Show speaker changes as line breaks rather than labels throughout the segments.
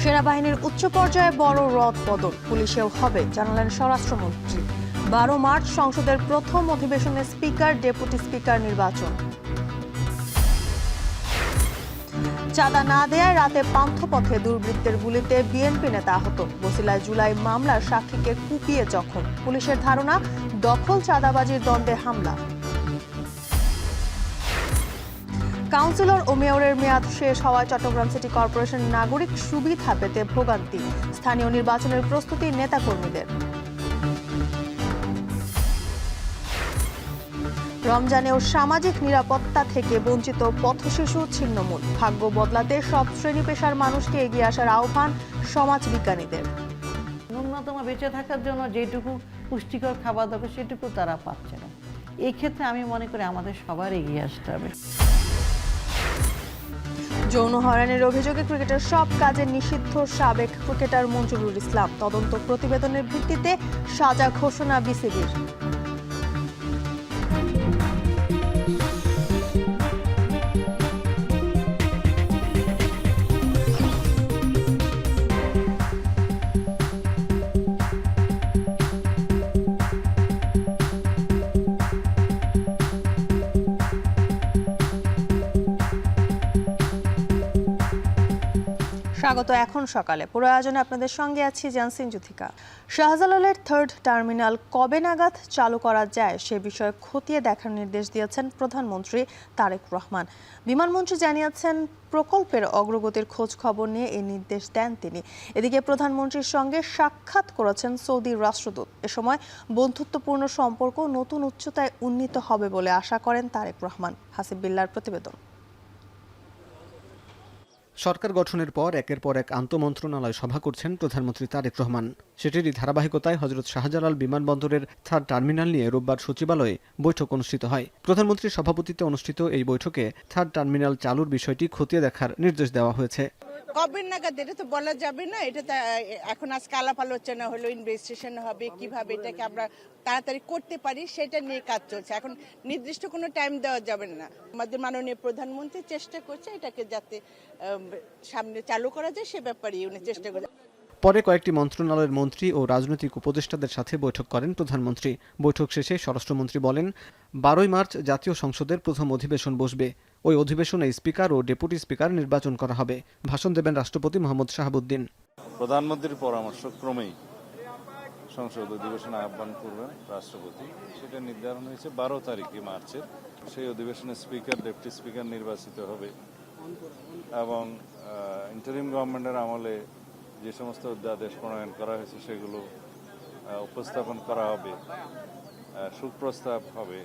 সেনাবাহিনীর উচ্চ পর্যায়ে বড় রদবদল পুলিশেও হবে জানালেন স্বরাষ্ট্রমন্ত্রী। 12 মার্চ সংসদের প্রথম অধিবেশনে স্পিকার ডেপুটি স্পিকার নির্বাচন। চাঁদা না দেয়ায় রাতে পান্থপথে দুর্বৃত্তের গুলিতে বিএনপি নেতা আহত। বছিলায় জুলাই মামলার সাক্ষীকে কুপিয়ে জখম। পুলিশের ধারণা দখল চাঁদাবাজির দ্বন্দ্বে হামলা। কাউন্সিলর ও মেয়রের মেয়াদ শেষ হওয়ায় চট্টগ্রাম সিটি কর্পোরেশন নাগরিক সুবিধা পেতে ভোগান্তি। স্থানীয় নির্বাচনের প্রস্তুতি নেতাকর্মীদের। রমজানেও সামাজিক নিরাপত্তা থেকে বঞ্চিত পথশিশু ছিন্নমূল। ভাগ্য বদলাতে সব শ্রেণী পেশার মানুষকে এগিয়ে আসার আহ্বান সমাজবিজ্ঞানীদের।
ন্যূনতম বেঁচে থাকার জন্য যেটুকু পুষ্টিকর খাবার দরকার সেটুকু তারা পাচ্ছে না। এই ক্ষেত্রে আমি মনে করি আমাদের সবার এগিয়ে আসতে হবে।
যৌন হয়রানির অভিযোগে ক্রিকেটের সব কাজে নিষিদ্ধ সাবেক ক্রিকেটার মঞ্জুরুল ইসলাম। তদন্ত প্রতিবেদনের ভিত্তিতে সাজা ঘোষণা বিসিবির। স্বাগত এখন সকালে। পুরো আয়োজনে আপনাদের সঙ্গে আছি জানসিন জুথিকা। শাহজালালের 3rd টার্মিনাল কবে নাগাদ চালু করা যায় সে বিষয়ে খতিয়ে দেখার নির্দেশ দিয়েছেন প্রধানমন্ত্রী তারেক রহমান। বিমানমন্ত্রী জানিয়েছেন প্রকল্পের অগ্রগতির খোঁজ খবর নিয়ে এই নির্দেশ দেন তিনি। এদিকে প্রধানমন্ত্রীর সঙ্গে সাক্ষাৎ করেছেন সৌদি রাষ্ট্রদূত। এ সময় বন্ধুত্বপূর্ণ সম্পর্ক নতুন উচ্চতায় উন্নীত হবে বলে আশা করেন তারেক রহমান। হাসিব বিল্লার প্রতিবেদন।
সরকার গঠনের পর একের পর এক আন্তঃমন্ত্রণালয় সভা করছেন প্রধানমন্ত্রী তারেক রহমান। সেটিরই ধারাবাহিকতায় হযরত শাহজালাল বিমানবন্দরের 3rd টার্মিনাল নিয়ে রোববার সচিবালয়ে বৈঠক অনুষ্ঠিত হয়। প্রধানমন্ত্রীর সভাপতিত্বে অনুষ্ঠিত এই বৈঠকে 3rd টার্মিনাল চালুর বিষয়টি খতিয়ে দেখার নির্দেশ দেওয়া হয়েছে।
কবে নাগাদ এটা তো বলা যাবে না। এটা এখন আজকে আলাপ আলোচনা হলো, ইনভেস্টিগেশন হবে, কিভাবে এটাকে আমরা তাড়াতাড়ি করতে পারি সেটা নিয়ে কাজ চলছে। এখন নির্দিষ্ট কোনো টাইম দেওয়া যাবে না। আমাদের মাননীয় প্রধানমন্ত্রী চেষ্টা করছে এটাকে যাতে সামনে চালু করা যায় সে ব্যাপারে উনি চেষ্টা করছে।
পরে কয়েকটি মন্ত্রণালয়ের মন্ত্রী ও রাজনৈতিক উপদেষ্টাদের সাথে বৈঠক করেন প্রধানমন্ত্রী। বৈঠক শেষে স্বরাষ্ট্রমন্ত্রী বলেন, 12 মার্চ জাতীয় সংসদের প্রথম অধিবেশন বসবে। ওই অধিবেশনে স্পিকার ও ডেপুটি স্পিকার নির্বাচন করা হবে। ভাষণ দেবেন রাষ্ট্রপতি মোহাম্মদ শাহাবুদ্দিন।
প্রধানমন্ত্রীর পরামর্শ ক্রমেই সংসদ অধিবেশন আহ্বান করবেন রাষ্ট্রপতি। সেটা নির্ধারণ হয়েছে 12 তারিখে মার্চের। সেই অধিবেশনে স্পিকার ডেপুটি স্পিকার নির্বাচিত হবে এবং ইন্টারিম গভর্নমেন্টের আমলে যে সমস্ত অধ্যাদেশ প্রণয়ন করা হয়েছে সেগুলো উপস্থাপন করা হবে, সুপ্রস্তাব হবে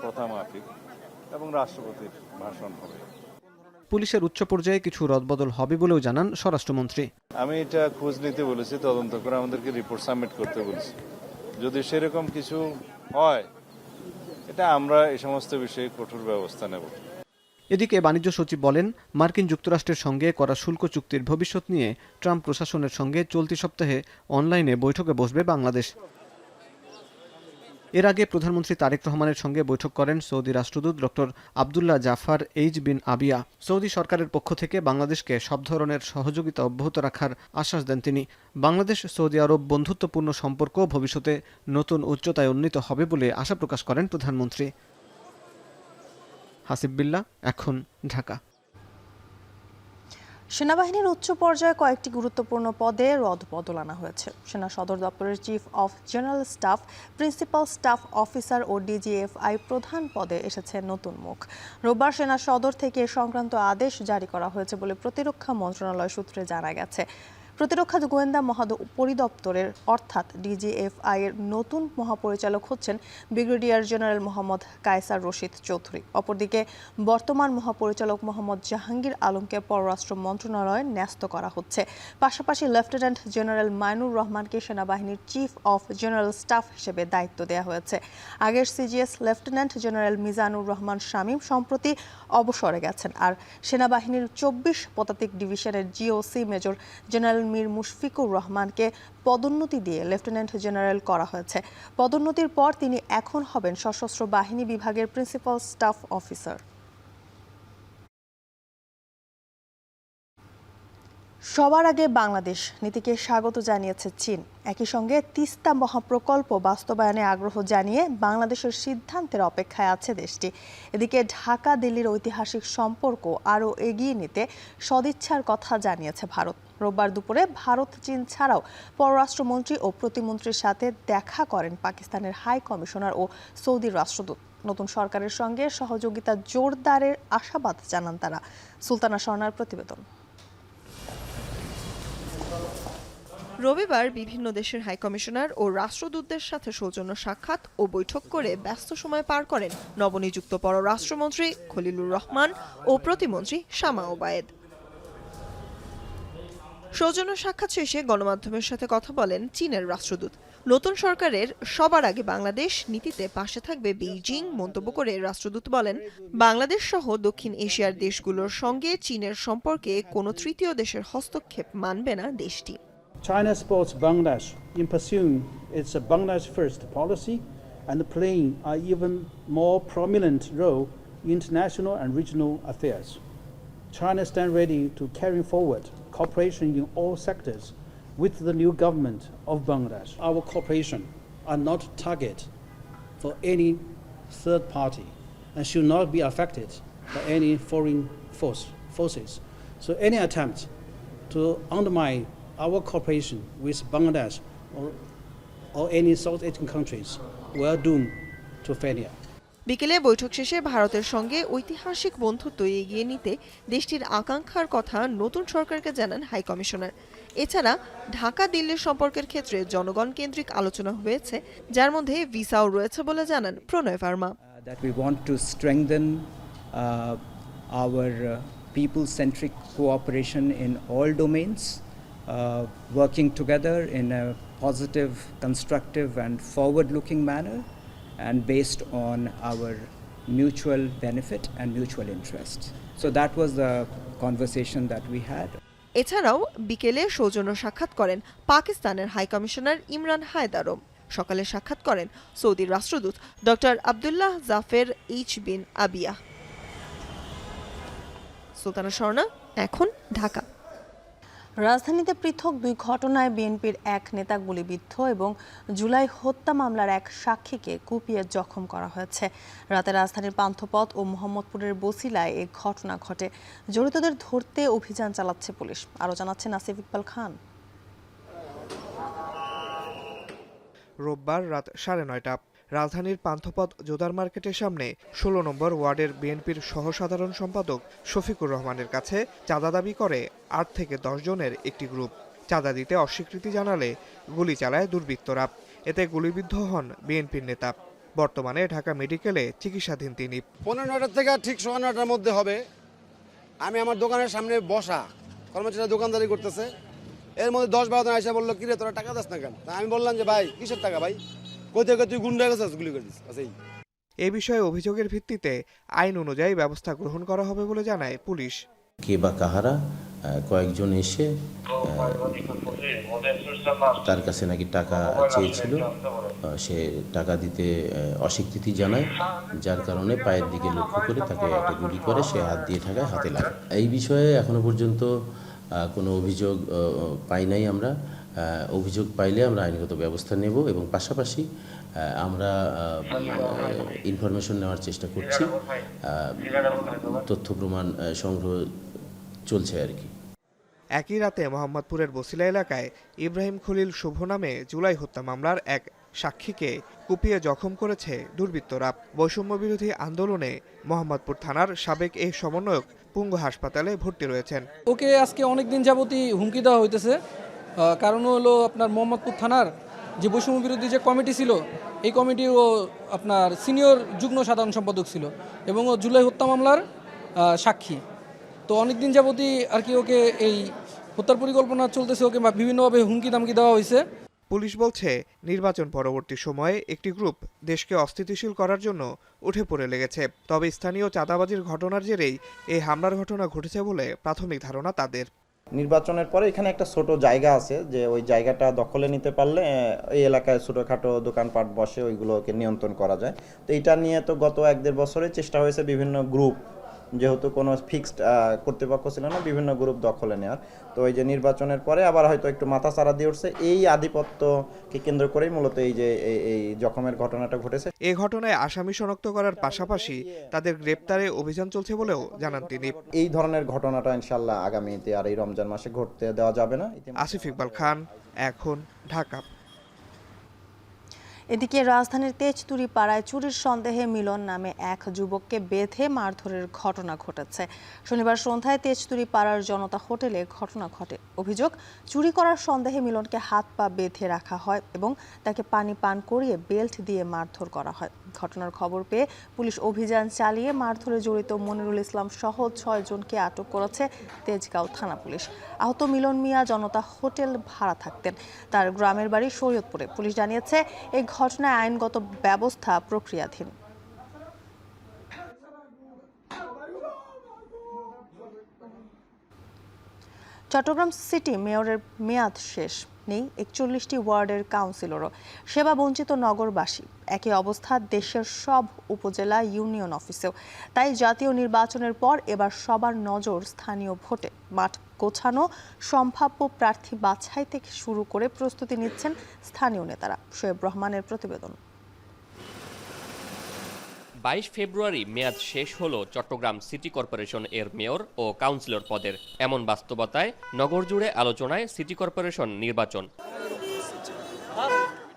প্রথামাফিক এবং রাষ্ট্রপতির ভাষণ হবে।
পুলিশের উচ্চ পর্যায়ে কিছু রদবদল হবে বলেও জানান স্বরাষ্ট্রমন্ত্রী।
আমি এটা খোঁজ নিতে বলেছি, তদন্ত করে আমাদেরকে রিপোর্ট সাবমিট করতে বলেছি। যদি সেরকম কিছু হয় এটা আমরা এই সমস্ত বিষয়ে কঠোর ব্যবস্থা নেব।
এদিকে বাণিজ্য সচিব বলেন, মার্কিন যুক্তরাষ্ট্রের সঙ্গে করা শুল্ক চুক্তির ভবিষ্যৎ নিয়ে ট্রাম্প প্রশাসনের সঙ্গে চলতি সপ্তাহে অনলাইনে বৈঠকে বসবে বাংলাদেশ। এর আগে প্রধানমন্ত্রী তারেক রহমানের সঙ্গে বৈঠক করেন সৌদি রাষ্ট্রদূত ডক্টর আবদুল্লাহ জাফার এইচ বিন আবিয়া। সৌদি সরকারের পক্ষ থেকে বাংলাদেশকে সব ধরনের সহযোগিতা অব্যাহত রাখার আশ্বাস দেন তিনি। বাংলাদেশ সৌদি আরব বন্ধুত্বপূর্ণ সম্পর্ক ভবিষ্যতে নতুন উচ্চতায় উন্নীত হবে বলে আশা প্রকাশ করেন প্রধানমন্ত্রী। হাসিব বিল্লা, এখন, ঢাকা।
সেনাবাহিনীর উচ্চ পর্যায়ে কয়েকটি গুরুত্বপূর্ণ পদে রদবদল আনা হয়েছে। সেনা সদর দপ্তরের chief of general staff, principal staff officer ও ডিজিএফআই প্রধান পদে এসেছে নতুন মুখ। রোববার সেনা সদর থেকে এ সংক্রান্ত আদেশ জারি করা হয়েছে বলে প্রতিরক্ষা মন্ত্রণালয় সূত্রে জানা গেছে। প্রতিরক্ষা গোয়েন্দা পরিদপ্তরের অর্থাৎ ডিজিএফআই এর নতুন মহাপরিচালক হচ্ছেন ব্রিগেডিয়ার জেনারেল মোহাম্মদ কায়সার রশিদ চৌধুরী। অপরদিকে বর্তমান মহাপরিচালক মোহাম্মদ জাহাঙ্গীর আলমকে পররাষ্ট্র মন্ত্রণালয়ে ন্যস্ত করা হচ্ছে। পাশাপাশি লেফটেন্যান্ট জেনারেল মাইনুর রহমানকে সেনাবাহিনীর চিফ অফ জেনারেল স্টাফ হিসেবে দায়িত্ব দেওয়া হয়েছে। আগের CGS lieutenant general Mizanur Rahman Shamim সম্প্রতি অবসরে গেছেন। আর সেনাবাহিনীর 24 পদাতিক ডিভিশনের GOC major general Mir Mushfiqur রহমানকে পদোন্নতি দিয়ে লেফটেন্যান্ট জেনারেল করা হয়েছে। পদোন্নতির পর তিনি এখন হবেন সশস্ত্র বাহিনী বিভাগের প্রিন্সিপাল স্টাফ অফিসার। সবার আগে বাংলাদেশ নীতিকে স্বাগত জানিয়েছে চীন। একই সঙ্গে তিস্তা মহাপ্রকল্প বাস্তবায়নে আগ্রহ জানিয়ে বাংলাদেশের সিদ্ধান্তের অপেক্ষায় আছে দেশটি। এদিকে ঢাকা দিল্লির ঐতিহাসিক সম্পর্ক আরও এগিয়ে নিতে সদিচ্ছার কথা জানিয়েছে ভারত। রোববার দুপুরে ভারত চীন ছাড়াও পররাষ্ট্রমন্ত্রী ও প্রতিমন্ত্রীর সাথে দেখা করেন পাকিস্তানের হাই কমিশনার ও সৌদির রাষ্ট্রদূত। নতুন সরকারের সঙ্গে সহযোগিতা জোরদারের আশাবাদ জানান তারা। সুলতানা স্বর্ণার প্রতিবেদন।
রবিবার বিভিন্ন দেশের হাইকমিশনার ও রাষ্ট্রদূতদের সাথে সৌজন্য সাক্ষাৎ ও বৈঠক করে ব্যস্ত সময় পার করেন নবনিযুক্ত পররাষ্ট্রমন্ত্রী খলিলুর রহমান ও প্রতিমন্ত্রী শামা ওবায়েদ। সৌজন্য সাক্ষাৎ শেষে গণমাধ্যমের সাথে কথা বলেন চীনের রাষ্ট্রদূত। নতুন সরকারের সবার আগে বাংলাদেশ নীতিতে পাশে থাকবে বেইজিং মন্তব্য করে রাষ্ট্রদূত বলেন, বাংলাদেশ সহ দক্ষিণ এশিয়ার দেশগুলোর সঙ্গে চীনের সম্পর্কে কোনো তৃতীয় দেশের হস্তক্ষেপ মানবে না দেশটি।
China supports Bangladesh in pursuing its Bangladesh First policy and playing an even more prominent role in international and regional affairs. China stands ready to carry forward cooperation in all sectors with the new government of Bangladesh. Our cooperation are not target for any third party and should not be affected by any foreign forces. So any attempt to undermine our cooperation with Bangladesh or any South Asian countries were doomed to failure.
বিকেলে বৈঠক শেষে ভারতের সঙ্গে ঐতিহাসিক বন্ধুত্ব এগিয়ে নিতে দেশটির আকাঙ্ক্ষার কথা নতুন সরকারকে জানান হাই কমিশনার। এছাড়া ঢাকা দিল্লির সম্পর্কের ক্ষেত্রে জনগণ কেন্দ্রিক আলোচনা হয়েছে, যার মধ্যে ভিসাও রয়েছে বলে জানান প্রণয় Verma.
That we want to strengthen our people-centric cooperation in all domains. Working together in a positive, constructive and forward-looking manner and based on our mutual benefit and mutual interest. So that was the conversation that we had.
এছাড়াও বিকেলে সৌজন্য সাক্ষাৎ করেন পাকিস্তানের high commissioner Imran হায়দারও। সকালে সাক্ষাৎ করেন সৌদির রাষ্ট্রদূত ডক্টর আবদুল্লাহ জাফের এইচ বিন আবিয়া। সুলতানা স্বর্ণা, এখন ঢাকা।
রাজধানীতে পৃথক দুই ঘটনায় বিএনপির এক নেতা গুলিবিদ্ধ এবং জুলাই হত্যা মামলার এক সাক্ষীকে কুপিয়ে জখম করা হয়েছে। রাতে রাজধানীর পান্থপথ ও মোহাম্মদপুরের বছিলায় এই ঘটনা ঘটে। জড়িতদের ধরতে অভিযান চালাচ্ছে পুলিশ। আরও জানাচ্ছেন আসিফ ইকবাল খান।
রোববার রাত 9:30 রাজধানীর পান্থপথ জোদার মার্কেটের সামনে 16 নম্বর ওয়ার্ডের বিএনপির সহসাধারণ সম্পাদক শফিকুর রহমানের কাছে চাঁদা দাবি করে 8 থেকে 10 জনের একটি গ্রুপ। চাঁদা দিতে অস্বীকৃতি জানালে গুলি চালায় দুর্বৃত্তরা। এতে গুলিবিদ্ধ হন বিএনপির নেতা। বর্তমানে ঢাকা মেডিকেলে চিকিৎসাধীন তিনি।
15:09 থেকে ঠিক 9:15 মধ্যে হবে। আমি আমার দোকানের সামনে বসা, কর্মচারীরা দোকানদারি করতেছে। এর মধ্যে 10-12 জন এসে বললো, কিরে তোরা টাকা দাস না কেন? আমি বললাম যে ভাই কিসের টাকা ভাই? কইতে তুই গুন্ডা গেছিস, গুলি করে দিস।
এ বিষয়ে অভিযোগের ভিত্তিতে আইন অনুযায়ী ব্যবস্থা গ্রহণ করা হবে বলে জানায় পুলিশ।
কে বা কাহারা কয়েকজন এসে তার কাছে নাকি টাকা চেয়েছিল, সে টাকা দিতে অস্বীকৃতি জানায়, যার কারণে পায়ের দিকে লক্ষ্য করে তাকে একটা গুলি করে, সে হাত দিয়ে ঠাকায় হাতে লাগে। এই বিষয়ে এখনো পর্যন্ত কোনো অভিযোগ পাই নাই আমরা। অভিযোগ পাইলে আমরা আইনগত ব্যবস্থা নেব এবং পাশাপাশি আমরা ইনফরমেশন নেওয়ার চেষ্টা করছি, তথ্য প্রমাণ সংগ্রহ চলছে আর কি।
একই রাতে মোহাম্মদপুরের বছিলা এলাকায় ইব্রাহিম খলিল শুভ নামে জুলাই হত্যা মামলার এক সাক্ষীকে কুপিয়ে জখম করেছে দুর্বৃত্তরা। বৈষম্য বিরোধী আন্দোলনে মোহাম্মদপুর থানার সাবেক এই সমন্বয়ক পুঙ্গ হাসপাতালে ভর্তি রয়েছেন।
ওকে আজকে অনেকদিন যাবতই হুমকি দেওয়া হইতেছে। কারণ হলো আপনার মোহাম্মদপুর থানার যে বৈষম্য বিরোধী যে কমিটি ছিল, এই কমিটির ও আপনার সিনিয়র যুগ্ম সাধারণ সম্পাদক ছিল এবং ও জুলাই হত্যা মামলার সাক্ষী। তো অনেকদিন যাবতই আর কি ওকে এই হত্যার পরিকল্পনা চলতেছে, ওকে বিভিন্নভাবে হুমকি দামকি দেওয়া হয়েছে।
পুলিশ বলছে নির্বাচন পরবর্তী সময়ে একটি গ্রুপ দেশকে অস্থিতিশীল করার জন্য উঠে পড়ে লেগেছে। তবে স্থানীয় চাঁদাবাজির ঘটনার জেরেই এই হামলার ঘটনা ঘটেছে বলে প্রাথমিক ধারণা তাদের।
নির্বাচনের পরে এখানে একটা ছোট জায়গা আছে, যে ওই জায়গাটা দখলে নিতে পারলে এই এলাকায় ছোটোখাটো দোকানপাট বসে, ওইগুলোকে নিয়ন্ত্রণ করা যায়। তো এটা নিয়ে তো গত 1-1.5 বছরে চেষ্টা হয়েছে বিভিন্ন গ্রুপ যেহেতু কোনো ফিক্সড কর্তৃপক্ষ ছিল না, বিভিন্ন গ্রুপ দখলে নেওয়ার। তো এই যে নির্বাচনের পরে আবার হয়তো একটু মাথাচাড়া দিয়ে উঠছে, এই আধিপত্যকে কেন্দ্র করেই মূলত এই যে এই জখমের ঘটনাটা ঘটেছে।
এ ঘটনায় আসামি শনাক্ত করার পাশাপাশি তাদের গ্রেপ্তারে অভিযান চলছে বলেও জানান তিনি।
এই ধরনের ঘটনাটা ইনশাল্লাহ আগামীতে আর এই রমজান মাসে ঘটতে দেওয়া যাবে না।
আসিফ ইকবাল খান, এখন, ঢাকা।
এদিকে রাজধানীর তেজতুরি পাড়ায় চুরির সন্দেহে মিলন নামে এক যুবককে বেঁধে মারধরের ঘটনা ঘটেছে। শনিবার সন্ধ্যায় তেজতুরি পাড়ার জনতা হোটেলে ঘটনা ঘটে। অভিযোগ, চুরি করার সন্দেহে মিলনকে হাত পা বেঁধে রাখা হয় এবং তাকে পানি পান করিয়ে বেল্ট দিয়ে মারধর করা হয়। ঘটনার খবর পেয়ে পুলিশ অভিযান চালিয়ে মারধরে জড়িত মনিরুল ইসলাম সহ 6 জনকে আটক করেছে তেজগাঁও থানা পুলিশ। আহত মিলন মিয়া জনতা হোটেল ভাড়া থাকতেন, তার গ্রামের বাড়ি শরীয়তপুরে। পুলিশ জানিয়েছে এই ঘটনায় আইনগত ব্যবস্থা প্রক্রিয়াধীন। চট্টগ্রাম সিটি মেয়রের মেয়াদ শেষ, নেই 41টি ওয়ার্ডের কাউন্সিলরও, সেবা বঞ্চিত নগরবাসী। একই অবস্থা দেশের সব উপজেলা ইউনিয়ন অফিসেও। তাই জাতীয় নির্বাচনের পর এবার সবার নজর স্থানীয় ভোটে। মাঠ গোছানো, সম্ভাব্য প্রার্থী বাছাই থেকে শুরু করে প্রস্তুতি নিচ্ছেন স্থানীয় নেতারা। শোয়েব রহমানের প্রতিবেদন।
22 ফেব্রুয়ারি মেয়াদ শেষ হলো চট্টগ্রাম সিটি কর্পোরেশন এর মেয়র ও কাউন্সিলর পদের। এমন বাস্তবতায় নগর জুড়ে আলোচনায় সিটি কর্পোরেশন নির্বাচন।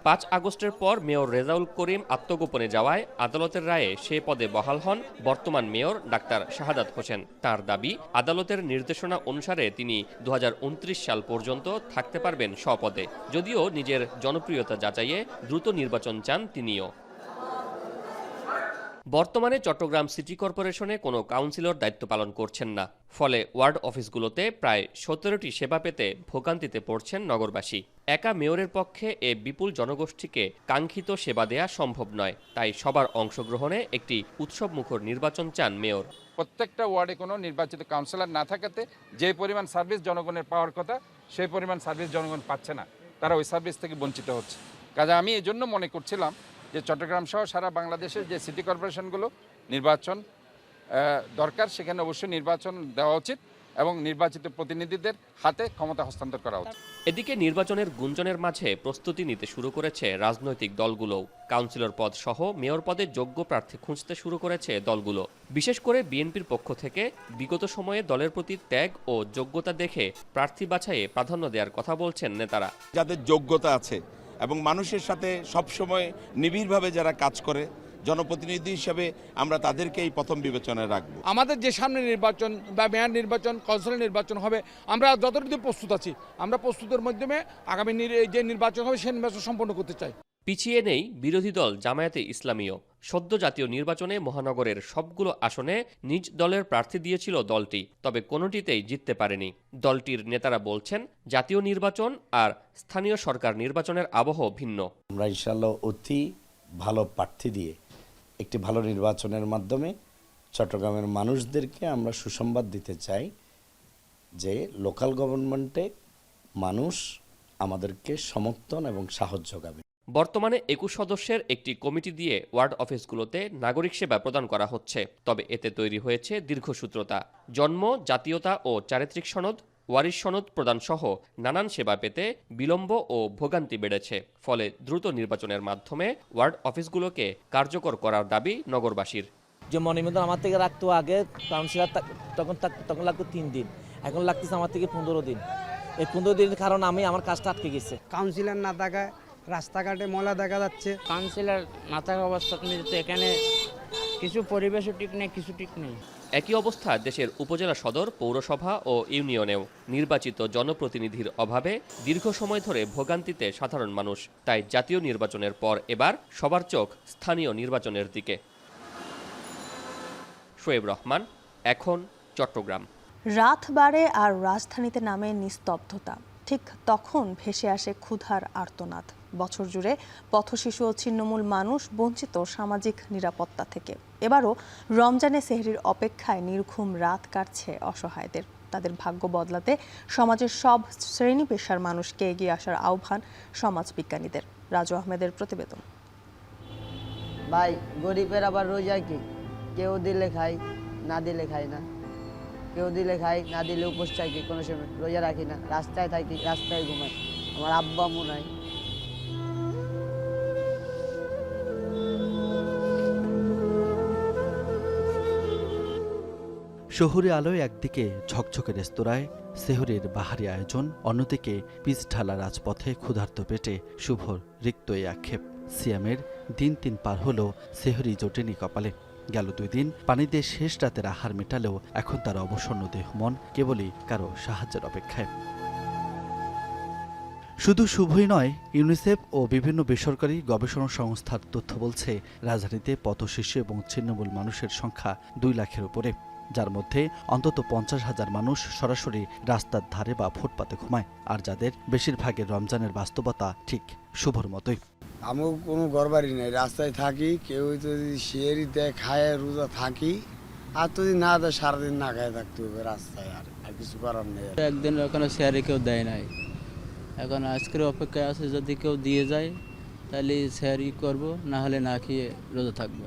5 আগস্টের পর মেয়র রেজাউল করিম আত্মগোপনে যাওয়ায় আদালতের রায়ে সে পদে বহাল হন বর্তমান মেয়র ডাক্তার শাহাদাত হোসেন। তার দাবি, আদালতের নির্দেশনা অনুসারে তিনি 2029 সাল পর্যন্ত থাকতে পারবেন স্বপদে। যদিও নিজের জনপ্রিয়তা যাচাইয়ে দ্রুত নির্বাচন চান তিনিও। বর্তমানে চট্টগ্রাম সিটি কর্পোরেশনে কোনো কাউন্সিলর দায়িত্ব পালন করছেন না। ফলে ওয়ার্ড অফিসগুলোতে প্রায় 17টি সেবা পেতে ভোগান্তিতে পড়ছেন নগরবাসী। একা মেয়রের পক্ষে এ বিপুল জনগোষ্ঠীকে কাঙ্ক্ষিত সেবা দেয়া সম্ভব নয়। তাই সবার অংশগ্রহণে একটি উৎসবমুখর নির্বাচন চান মেয়র।
প্রত্যেকটা ওয়ার্ডে কোনো নির্বাচিত কাউন্সিলর না থাকাতে যে পরিমাণ সার্ভিস জনগণের পাওয়ার কথা সেই পরিমাণ সার্ভিস জনগণ পাচ্ছে না, তারা ওই সার্ভিস থেকে বঞ্চিত হচ্ছে। কাজে আমি এজন্য মনে করছিলাম যে চট্টগ্রাম সহ সারা বাংলাদেশের যে সিটি কর্পোরেশনগুলো নির্বাচন দরকার, সেখানে অবশ্যই নির্বাচন দেওয়া উচিত এবং নির্বাচিত প্রতিনিধিদের হাতে ক্ষমতা হস্তান্তর করা উচিত।
এদিকে নির্বাচনের গুঞ্জনের মাঝে প্রস্তুতি নিতে শুরু করেছে রাজনৈতিক দলগুলোও। কাউন্সিলর পদ সহ মেয়র পদে যোগ্য প্রার্থী খুঁজতে শুরু করেছে দলগুলো। বিশেষ করে বিএনপির পক্ষ থেকে বিগত সময়ে দলের প্রতি ত্যাগ ও যোগ্যতা দেখে প্রার্থী বাছাইয়ে প্রাধান্য দেওয়ার কথা বলছেন নেতারা।
যাদের যোগ্যতা আছে এবং মানুষের সাথে সবসময় নিবিড়ভাবে যারা কাজ করে, জনপ্রতিনিধি হিসেবে আমরা তাদেরকে এই প্রথম বিবেচনায় রাখবো।
আমাদের যে সামনে নির্বাচন বা মেয়র নির্বাচন, কাউন্সিলর নির্বাচন হবে, আমরা যতটুকু প্রস্তুত আছি, আমরা প্রস্তুতের মাধ্যমে আগামী যে নির্বাচন হবে সেই নির্বাচন সম্পন্ন করতে চাই।
পিছিয়ে নেই বিরোধী দল জামায়াতে ইসলামীও। সদ্য জাতীয় নির্বাচনে মহানগরের সবগুলো আসনে নিজ দলের প্রার্থী দিয়েছিল দলটি, তবে কোনোটিতেই জিততে পারেনি। দলটির নেতারা বলছেন, জাতীয় নির্বাচন আর স্থানীয় সরকার নির্বাচনের আবহ ভিন্ন।
আমরা ইনশাআল্লাহ অতি ভালো প্রার্থী দিয়ে একটি ভালো নির্বাচনের মাধ্যমে চট্টগ্রামের মানুষদেরকে আমরা সুসংবাদ দিতে চাই যে লোকাল গভর্নমেন্টে মানুষ আমাদেরকে সমর্থন এবং সাহায্য যোগাবে।
বর্তমানে 21 সদস্যের একটি কমিটি দিয়ে ওয়ার্ড অফিসগুলোতে নাগরিক সেবা প্রদান করা হচ্ছে। তবে এতে তৈরি হয়েছে দীর্ঘসূত্রতা। জন্ম, জাতীয়তা ও চারিত্রিক সনদ, ওয়ারিশ সনদ প্রদান সহ নানান সেবা পেতে বিলম্ব ও ভোগান্তি বেড়েছে। ফলে দ্রুত নির্বাচনের মাধ্যমে ওয়ার্ড অফিসগুলোকে কার্যকর করার দাবি নগরবাসীর।
যে মনিবন্ধন আমার থেকে রাখতো আগে কাউন্সিলর, তখন লাগতো 3 দিন, এখন লাগতেছে আমার থেকে 15 দিন। এই 15 দিনের কারণ আমি আমার কাজটা আটকে গেছে।
কাউন্সিলর না থাকায় রাস্তাঘাটে ময়লা দেখা যাচ্ছে।
কাউন্সিলর না থাকার অবস্থা এখানে কিছু পরিবেশও ঠিক নেই, কিছু ঠিক নেই।
একই অবস্থা দেশের উপজেলা সদর, পৌরসভা ও ইউনিয়নেও। নির্বাচিত জনপ্রতিনিধির অভাবে দীর্ঘ সময় ধরে ভোগান্তিতে সাধারণ মানুষ। তাই জাতীয় নির্বাচনের পর এবার সবার চোখ স্থানীয় নির্বাচনের দিকে। শোয়েব রহমান, এখন, চট্টগ্রাম।
রাত বাড়ে আর রাজধানীতে নামে নিস্তব্ধতা। ঠিক তখন ভেসে আসে ক্ষুধার আর্তনাদ। বছর জুড়ে পথশিশু ও ছিন্নমূল মানুষ বঞ্চিত সামাজিক নিরাপত্তা থেকে। এবারও রমজানে সেহরির অপেক্ষায় নির্ঘুম রাত কাটছে অসহায়দের। তাদের ভাগ্য বদলাতে সমাজের সব শ্রেণী পেশার মানুষকে এগিয়ে আসার আহ্বান সমাজবিজ্ঞানীদের। রাজু আহমেদের প্রতিবেদন।
ভাই, গরিবের আবার রোজা কি? কেউ দিলে খাই,
না দিলে খাই না, কেউ দিলে খাই, না দিলে উপোস থাকি, কোনো সময় রোজা রাখি না, রাস্তায় থাকি, রাস্তায় ঘুমাই, আমার আব্বা আম্মু নাই।
শহুরে আলোয় একদিকে ঝকঝকে রেস্তোরাঁয় সেহরির বাহারি আয়োজন, অন্যদিকে পিচ ঢালা রাজপথে ক্ষুধার্ত পেটে শুভর রিক্ত এই আক্ষেপ। সিয়ামের দিন 3 পার হলেও সেহরি জোটেনি কপালে। গেল 2 দিন পানি দিয়ে শেষ রাতের আহার মেটালেও এখন তার অবসন্ন দেহ মন কেবলই কারো সাহায্যের অপেক্ষায়। শুধু শুভই নয়, ইউনিসেফ ও বিভিন্ন বেসরকারি গবেষণা সংস্থার তথ্য বলছে রাজধানীতে পথশিশু এবং ছিন্নমূল মানুষের সংখ্যা 2 লাখের উপরে, যার মধ্যে অন্তত 50,000 মানুষ সরাসরি রাস্তার ধারে বা ফুটপাতে ঘুমায়, আর যাদের বেশিরভাগের রমজানের বাস্তবতা ঠিক শুভর মতোই।
আমি কোনো ঘরবাড়ি নেই, রাস্তায় থাকি, কেউ যদি শেয়ারি দেয় খায় রোজা থাকি, আর যদি না দেয় সারাদিন না খায় থাকতে হবে রাস্তায়, আর কিছু করার নেই।
একদিন এখনো শেয়ারে কেউ দেয় নাই, এখন আজকের অপেক্ষায় আছে, যদি কেউ দিয়ে যায় তাহলে শেয়ারই করব, না হলে না খেয়ে রোজা থাকবো।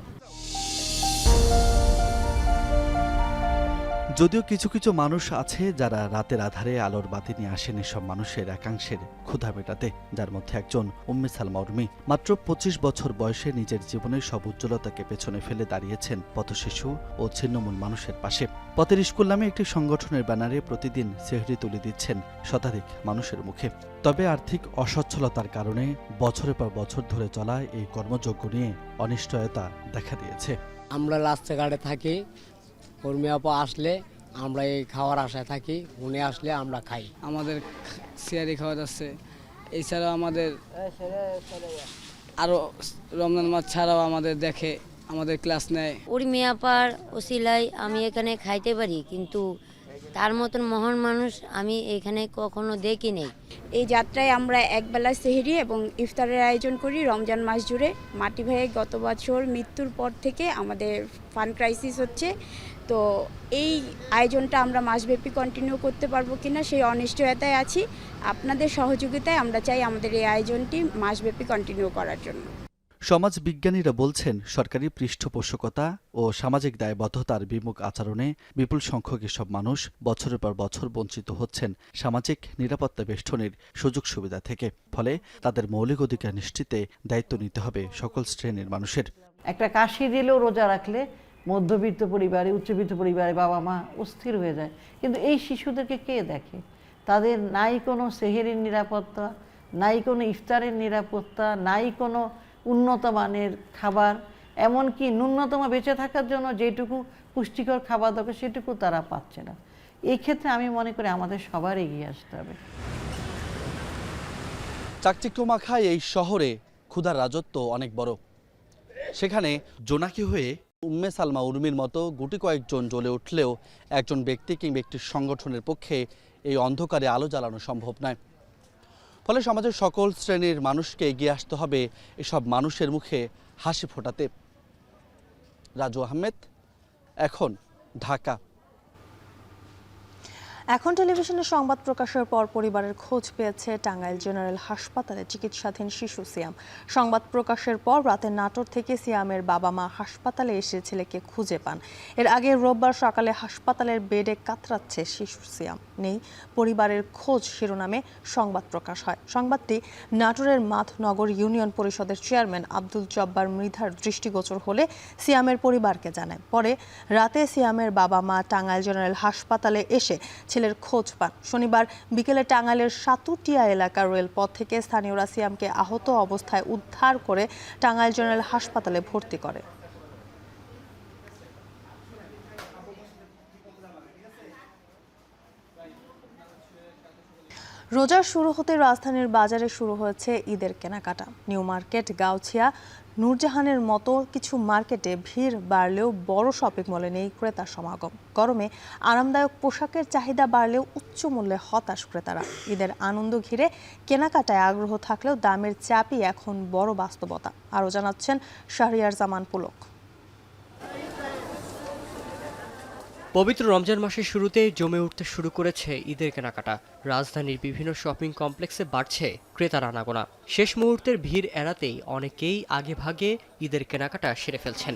যদিও কিছু কিছু মানুষ আছে যারা রাতের আধারে আলোর বাতি নিয়ে আসেন এসব মানুষের একাংশের ক্ষুধা মেটাতে, যার মধ্যে একজন উম্মে সালমা উর্মি। মাত্র 25 বছর বয়সে নিজের জীবনের সব উজ্জ্বলতাকে পেছনে ফেলে দাঁড়িয়েছেন পথশিশু ও ছিন্নমূল মানুষের পাশে। পথের স্কুল নামে একটি সংগঠনের ব্যানারে প্রতিদিন সেহরি তুলে দিচ্ছেন শতাধিক মানুষের মুখে। তবে আর্থিক অসচ্ছলতার কারণে বছরের পর বছর ধরে চলা এই কর্মযজ্ঞ নিয়ে অনিশ্চয়তা দেখা দিয়েছে।
আমরা রাস্তাঘাটে থাকি, কর্মী আপা আসলে আমরা এই খাওয়ার আশায় থাকি, উনি আসলে আমরা খাই।
আমাদের সিয়ারি খাওয়া যাচ্ছে, এছাড়াও আমাদের আরও রমজান মাস ছাড়াও আমাদের দেখে, আমাদের ক্লাস নেয়।
উর্মি আপার ওসিলায় আমি এখানে খাইতে পারি, কিন্তু তার মতন মহান মানুষ আমি এখানে কখনো দেখি নেই।
এই যাত্রায় আমরা একবেলা সেহরি এবং ইফতারের আয়োজন করি রমজান মাস জুড়ে। মাটি ভাইয়ে গত বছর মৃত্যুর পর থেকে আমাদের ফান্ড ক্রাইসিস হচ্ছে, তো এই আয়োজনটা আমরা মাসব্যাপী কন্টিনিউ করতে পারবো কিনা সেই অনিশ্চয়তায় আছি। আপনাদের সহযোগিতায় আমরা চাই আমাদের এই আয়োজনটি মাসব্যাপী কন্টিনিউ করার জন্য।
সমাজ বিজ্ঞানীরা বলছেন, সরকারি পৃষ্ঠপোষকতা ও সামাজিক দায়বদ্ধতার বিমুখ আচরণে বিপুল সংখ্যক এসব মানুষ বছরের পর বছর বঞ্চিত হচ্ছেন সামাজিক নিরাপত্তা বেষ্টনীর সুযোগ সুবিধা থেকে। ফলে তাদের মৌলিক অধিকার নিশ্চিতে দায়িত্ব নিতে হবে সকল শ্রেণীর মানুষের।
একটা কাশি দিলেও রোজা রাখলে মধ্যবিত্ত পরিবারে, উচ্চবিত্ত পরিবারে বাবা মা অস্থির হয়ে যায়, কিন্তু এই শিশুদেরকে কে দেখে? তাদের নাই কোনো সেহেরির নিরাপত্তা, নাই কোনো ইফতারের নিরাপত্তা, নাই কোনো উন্নত মানের খাবার, এমনকি ন্যূনতম বেঁচে থাকার জন্য যেটুকু পুষ্টিকর খাবার দরকার সেটুকু তারা পাচ্ছে না। এই ক্ষেত্রে আমি মনে করি আমাদের সবার এগিয়ে আসতে হবে।
চাকচিক্যমাখা এই শহরে ক্ষুধার রাজত্ব অনেক বড়। সেখানে জোনাকি হয়ে উম্মে সালমা উর্মির মতো গুটি কয়েকজন জ্বলে উঠলেও একজন ব্যক্তি কিংবা একটি সংগঠনের পক্ষে এই অন্ধকারে আলো জ্বালানো সম্ভব নয়। ফলে সমাজের সকল শ্রেণীর মানুষকে এগিয়ে আসতে হবে এসব মানুষের মুখে হাসি ফোটাতে। রাজু আহমেদ, এখন, ঢাকা।
এখন টেলিভিশনে সংবাদ প্রকাশের পর পরিবারের খোঁজ পেয়েছে টাঙ্গাইল জেনারেল হাসপাতালে চিকিৎসাধীন শিশু সিয়াম। সংবাদ প্রকাশের পর রাতে নাটোর থেকে সিয়ামের বাবা মা হাসপাতালে এসে ছেলেকে খুঁজে পান। এর আগে রোববার সকালে হাসপাতালের বেডে কাতরাচ্ছে শিশু সিয়াম। নেই পরিবারের খোঁজ শিরোনামে সংবাদ প্রকাশ হয়। সংবাদটি নাটোরের মাধনগর ইউনিয়ন পরিষদের চেয়ারম্যান আব্দুল জব্বার মৃধার দৃষ্টিগোচর হলে সিয়ামের পরিবারকে জানায়। পরে রাতে সিয়ামের বাবা মা টাঙ্গাইল জেনারেল হাসপাতালে এসে ছেলের খোঁজ পান। শনিবার বিকেলে টাঙ্গাইলের সাতুটিয়া এলাকার রেলপথ থেকে স্থানীয়রা সিয়ামকে আহত অবস্থায় উদ্ধার করে টাঙ্গাইল জেনারেল হাসপাতালে ভর্তি করে। রোজা শুরু হতে রাজধানীর বাজারে শুরু হয়েছে ঈদের কেনাকাটা। নিউ মার্কেট, গাউছিয়া, নূরজাহানের মতো কিছু মার্কেটে ভিড় বাড়লেও বড় শপিং মলে নেই ক্রেতার সমাগম। গরমে আরামদায়ক পোশাকের চাহিদা বাড়লেও উচ্চ মূল্যে হতাশ ক্রেতারা। ঈদের আনন্দ ঘিরে কেনাকাটায় আগ্রহ থাকলেও দামের চাপই এখন বড় বাস্তবতা। আরও জানাচ্ছেন শাহরিয়ার জামান পুলক।
পবিত্র রমজান মাসের শুরুতে জমে উঠতে শুরু করেছে ঈদের কেনাকাটা। রাজধানীর বিভিন্ন শপিং কমপ্লেক্সে বাড়ছে ক্রেতার আনাগোনা। শেষ মুহূর্তের ভিড় এড়াতেই অনেকেই আগে ভাগে ঈদের কেনাকাটা সেরে ফেলছেন।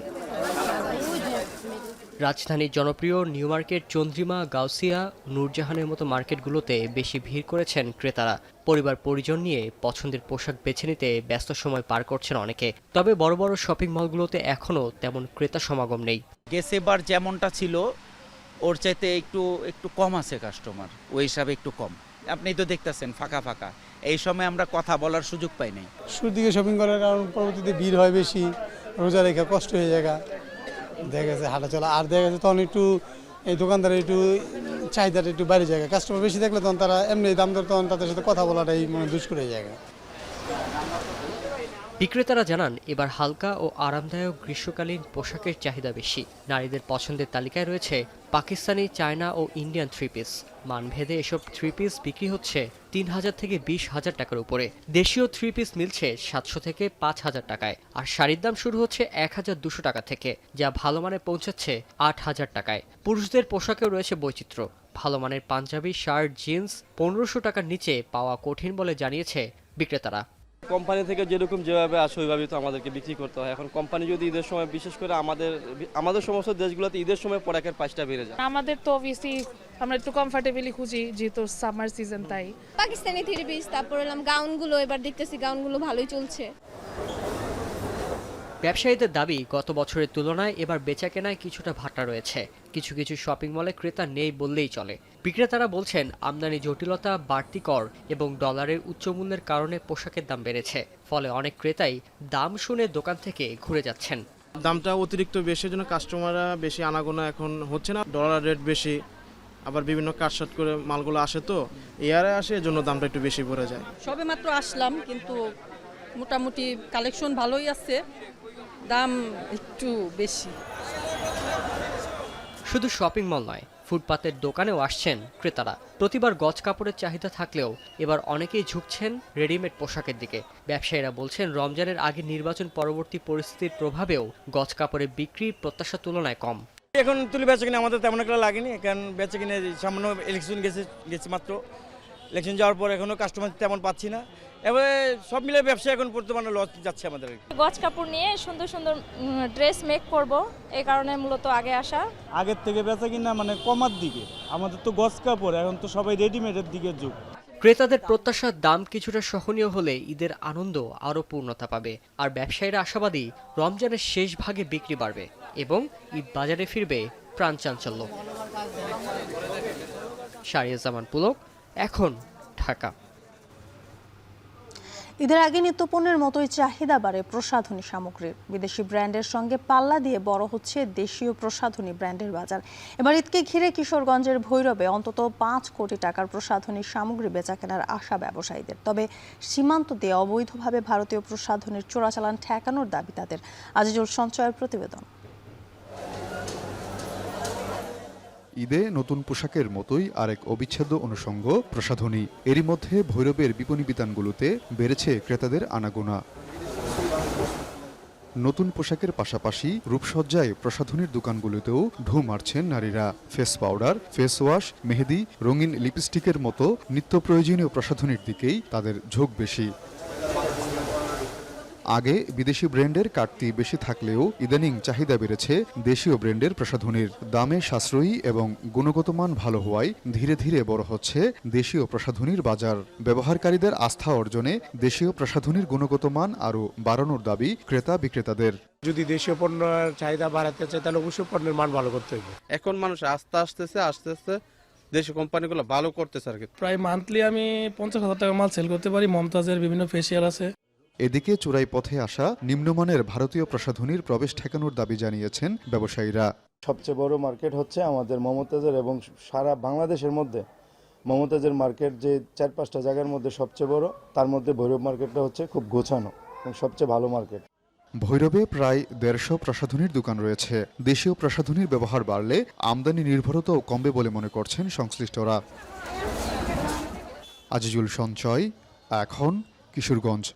রাজধানীর জনপ্রিয় নিউ মার্কেট, চন্দ্রিমা, গাউসিয়া, নূরজাহানের মতো মার্কেটগুলোতে বেশি ভিড় করেছেন ক্রেতারা। পরিবার পরিজন নিয়ে পছন্দের পোশাক বেছে নিতে ব্যস্ত সময় পার করছেন অনেকে। তবে বড় বড় শপিং মলগুলোতে এখনও তেমন ক্রেতা সমাগম নেই।
গেছেবার যেমনটা ছিল ওর চাইতে একটু কম আছে কাস্টমার, ওই হিসাবে একটু কম। আপনি তো দেখতেছেন ফাঁকা ফাঁকা, এই সময় আমরা কথা বলার সুযোগ পাই নাই।
শুরুর দিকে শপিং করার কারণ পরবর্তীতে ভিড় হয় বেশি, রোজা রেখা কষ্ট হয়ে যায়, দেখা গেছে হাঁটা চলা, আর দেখা গেছে তখন একটু এই দোকানদারের একটু চাহিদাটা একটু বাইরে যায়, কাস্টমার বেশি থাকলে তখন তারা এমনি দাম দর তখন তাদের সাথে কথা বলাটাই দুষ্কর হয়ে যায়।
বিক্রেতারা জানান, এবার হালকা ও আরামদায়ক গ্রীষ্মকালীন পোশাকের চাহিদা বেশি। নারীদের পছন্দের তালিকায় রয়েছে পাকিস্তানি, চায়না ও ইন্ডিয়ান থ্রি পিস। মানভেদে এসব থ্রি পিস বিক্রি হচ্ছে ৩,০০০ থেকে ২০,০০০ টাকার উপরে। দেশীয় থ্রি পিস মিলছে ৭০০ থেকে ৫,০০০ টাকায়, আর শাড়ির দাম শুরু হচ্ছে ১,২০০ টাকা থেকে, যা ভালো মানে পৌঁছাচ্ছে ৮,০০০ টাকায়। পুরুষদের পোশাকেও রয়েছে বৈচিত্র্য। ভালো মানের পাঞ্জাবি, শার্ট, জিন্স ১৫০০ টাকার নিচে পাওয়া কঠিন বলে জানিয়েছে বিক্রেতারা।
কোম্পানি থেকে যেরকম যেভাবে আসে ওইভাবেই তো আমাদেরকে বিক্রি করতে হয়। এখন কোম্পানি যদি ঈদের সময়, বিশেষ করে আমাদের সমস্ত দেশগুলোতে ঈদের সময় প্রোডাক্টের প্রাইসটা বেড়ে যায়।
আমাদের তো অবভিয়াসলি আমরা একটু কমফোর্টেবলি খুঁজি, যেহেতু সামার সিজন, তাই
পাকিস্তানি থ্রি পিস, তারপর এলাম গাউনগুলো, এবার দেখতেছি গাউনগুলো ভালোই চলছে।
ব্যবসায়ীদের দাবি, গত বছরের তুলনায় এবার বেচাকেনায় কিছুটা ভাটা রয়েছে। কিছু কিছু শপিং মলে ক্রেতা নেই বললেই চলে। বিক্রেতারা বলছেন, আমদানি জটিলতা, বাড়তি কর এবং ডলারের উচ্চমূল্যের কারণে পোশাকের দাম বেড়েছে। ফলে অনেক ক্রেতাই দাম শুনে দোকান থেকে ঘুরে যাচ্ছেন।
দামটা অতিরিক্ত বেশি জন্য কাস্টমাররা বেশি আনাগোনা এখন হচ্ছে না, ডলার রেট বেশি, আবার বিভিন্ন কাটসাট করে মালগুলো আসে, তো এয়ারে আসে, এজন্য দামটা একটু বেশি পড়ে যায়।
সবে মাত্র আসলাম, কিন্তু মোটামুটি কালেকশন ভালোই আছে, দাম একটু বেশি।
শুধু শপিং মল নয়, ফুটপাতের দোকানেও আসছেন ক্রেতারা। প্রতিবার গজ কাপড়ের চাহিদা থাকলেও এবার অনেকেই ঝুঁকছেন রেডিমেড পোশাকের দিকে। ব্যবসায়ীরা বলছেন, রমজানের আগে নির্বাচন পরবর্তী পরিস্থিতির প্রভাবেও গজ কাপড়ের বিক্রির প্রত্যাশার তুলনায় কম।
এখন তুলি বেচা কিনে আমাদের তেমন একটা লাগেনি, কারণ বেচা কিনে সামান্য ইলেকশন গেছে মাত্র। ইলেকশন যাওয়ার পর এখনো কাস্টমার তেমন পাচ্ছি না। এবারে সব মিলে ব্যবসা এখন বর্তমানে লস যাচ্ছে আমাদের।
গজ কাপড় নিয়ে সুন্দর সুন্দর ড্রেস মেক করব, এই কারণে মূলত আগে আসা।
আগের থেকে বেচা কিনা মানে কমার দিকে, আমাদের তো গজ কাপড়, এখন তো সবাই রেডিমেডের দিকে যুগ।
ক্রেতাদের প্রত্যাশার দাম কিছুটা সহনীয় হলে ঈদের আনন্দ আরও পূর্ণতা পাবে। আর ব্যবসায়ীরা আশাবাদী, রমজানের শেষ ভাগে বিক্রি বাড়বে এবং ঈদ বাজারে ফিরবে প্রাণচাঞ্চল্য। শাহরিয়াজামান পুলক, এখন, ঢাকা।
ঈদের আগে নিত্যপণ্যের মতোই চাহিদা বাড়ে প্রসাধনী সামগ্রীর। বিদেশি ব্র্যান্ডের সঙ্গে পাল্লা দিয়ে বড় হচ্ছে দেশীয় প্রসাধনী ব্র্যান্ডের বাজার। এবার ঈদকে ঘিরে কিশোরগঞ্জের ভৈরবে অন্তত ৫ কোটি টাকার প্রসাধনী সামগ্রী বেচাকেনার আশা ব্যবসায়ীদের। তবে সীমান্ত দিয়ে অবৈধভাবে ভারতীয় প্রসাধনীর চোরাচালান ঠেকানোর দাবি তাদের। আজিজুল সঞ্চয়ের প্রতিবেদন।
ঈদে নতুন পোশাকের মতোই আরেক অবিচ্ছেদ্য অনুষঙ্গ প্রসাধনী। এরই মধ্যে ভৈরবের বিপণী বিতানগুলোতে বেড়েছে ক্রেতাদের আনাগোনা। নতুন পোশাকের পাশাপাশি রূপসজ্জায় প্রসাধনীর দোকানগুলোতেও ঢু মারছেন নারীরা। ফেস পাউডার, ফেস ওয়াশ, মেহেদি, রঙিন লিপস্টিকের মতো নিত্য প্রয়োজনীয় প্রসাধনীর দিকেই তাদের ঝোঁক বেশি। আগে বিদেশি ব্র্যান্ডের কাটতি বেশি থাকলেও ইদানিং চাহিদা বেড়েছে দেশীয় ব্র্যান্ডের প্রসাধনীর। দামে সাশ্রয়ী এবং গুণগত মান ভালো হওয়ায় ধীরে ধীরে বড় হচ্ছে দেশীয় প্রসাধনীর বাজার। ব্যবহারকারীদের আস্থা অর্জনে দেশীয় প্রসাধনীর গুণগত মান আরও বাড়ানোর দাবি ক্রেতা বিক্রেতাদের।
যদি দেশীয় পণ্যের চাহিদা বাড়াতে চায়, তাহলে অবশ্যই পণ্যের মান ভালো করতে হবে।
এখন মানুষ আস্তে আস্তে দেশীয় কোম্পানিগুলো ভালো করতেছে আর কি।
প্রায় মান্থলি আমি ৫০,০০০ টাকা মাল সেল করতে পারি। মমতাজের বিভিন্ন ফেসিয়াল আছে।
এদিকে চোরাই পথে আসা নিম্নমানের ভারতীয় প্রসাধনীর প্রবেশ ঠেকানোর দাবি জানিয়েছেন ব্যবসায়ীরা।
সবচেয়ে বড় মার্কেট হচ্ছে আমাদের মমতাজের, এবং সারা বাংলাদেশের মধ্যে মমতাজের মার্কেট যে ৪-৫টা জায়গার মধ্যে সবচেয়ে বড়, তার মধ্যে ভৈরব মার্কেটটা হচ্ছে খুব গোছানো এবং সবচেয়ে ভালো মার্কেট।
ভৈরবে প্রায় ১৫০ প্রসাধনীর দোকান রয়েছে। দেশীয় প্রসাধনীর ব্যবহার বাড়লে আমদানি নির্ভরতাও কমবে বলে মনে করছেন সংশ্লিষ্টরা। আজিজুল সঞ্চয়, এখন, কিশোরগঞ্জ।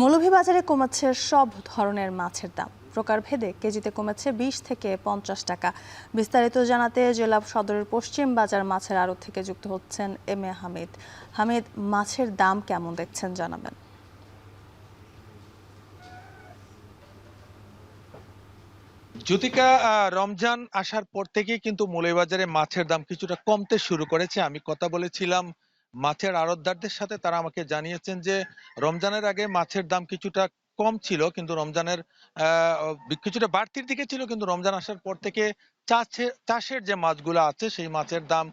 মৌলভীবাজারে কমেছে সব ধরনের মাছের দাম। প্রকারভেদে কেজিতে কমেছে ২০ থেকে ৫০ টাকা। বিস্তারিত জানাতে জেলা সদরের পশ্চিম বাজার মাছের আড়ত থেকে যুক্ত হচ্ছেন এম এ হামিদ। হামিদ, মাছের দাম কেমন দেখছেন জানাবেন।
জ্যোতিকা, রমজান আসার পর থেকে কিন্তু মৌলভীবাজারে মাছের দাম কিছুটা কমতে শুরু করেছে। আমি কথা বলেছিলাম মাছের আড়তদারদের সাথে, তারা আমাকে জানিয়েছেন যে রমজানের আগে মাছের দাম কিছুটা কম ছিল, কিন্তু রমজানের কিছুটা বাড়তির দিকে ছিল, কিন্তু রমজান আসার পর থেকে চাষের যে মাছগুলো আছে সেই মাছের দাম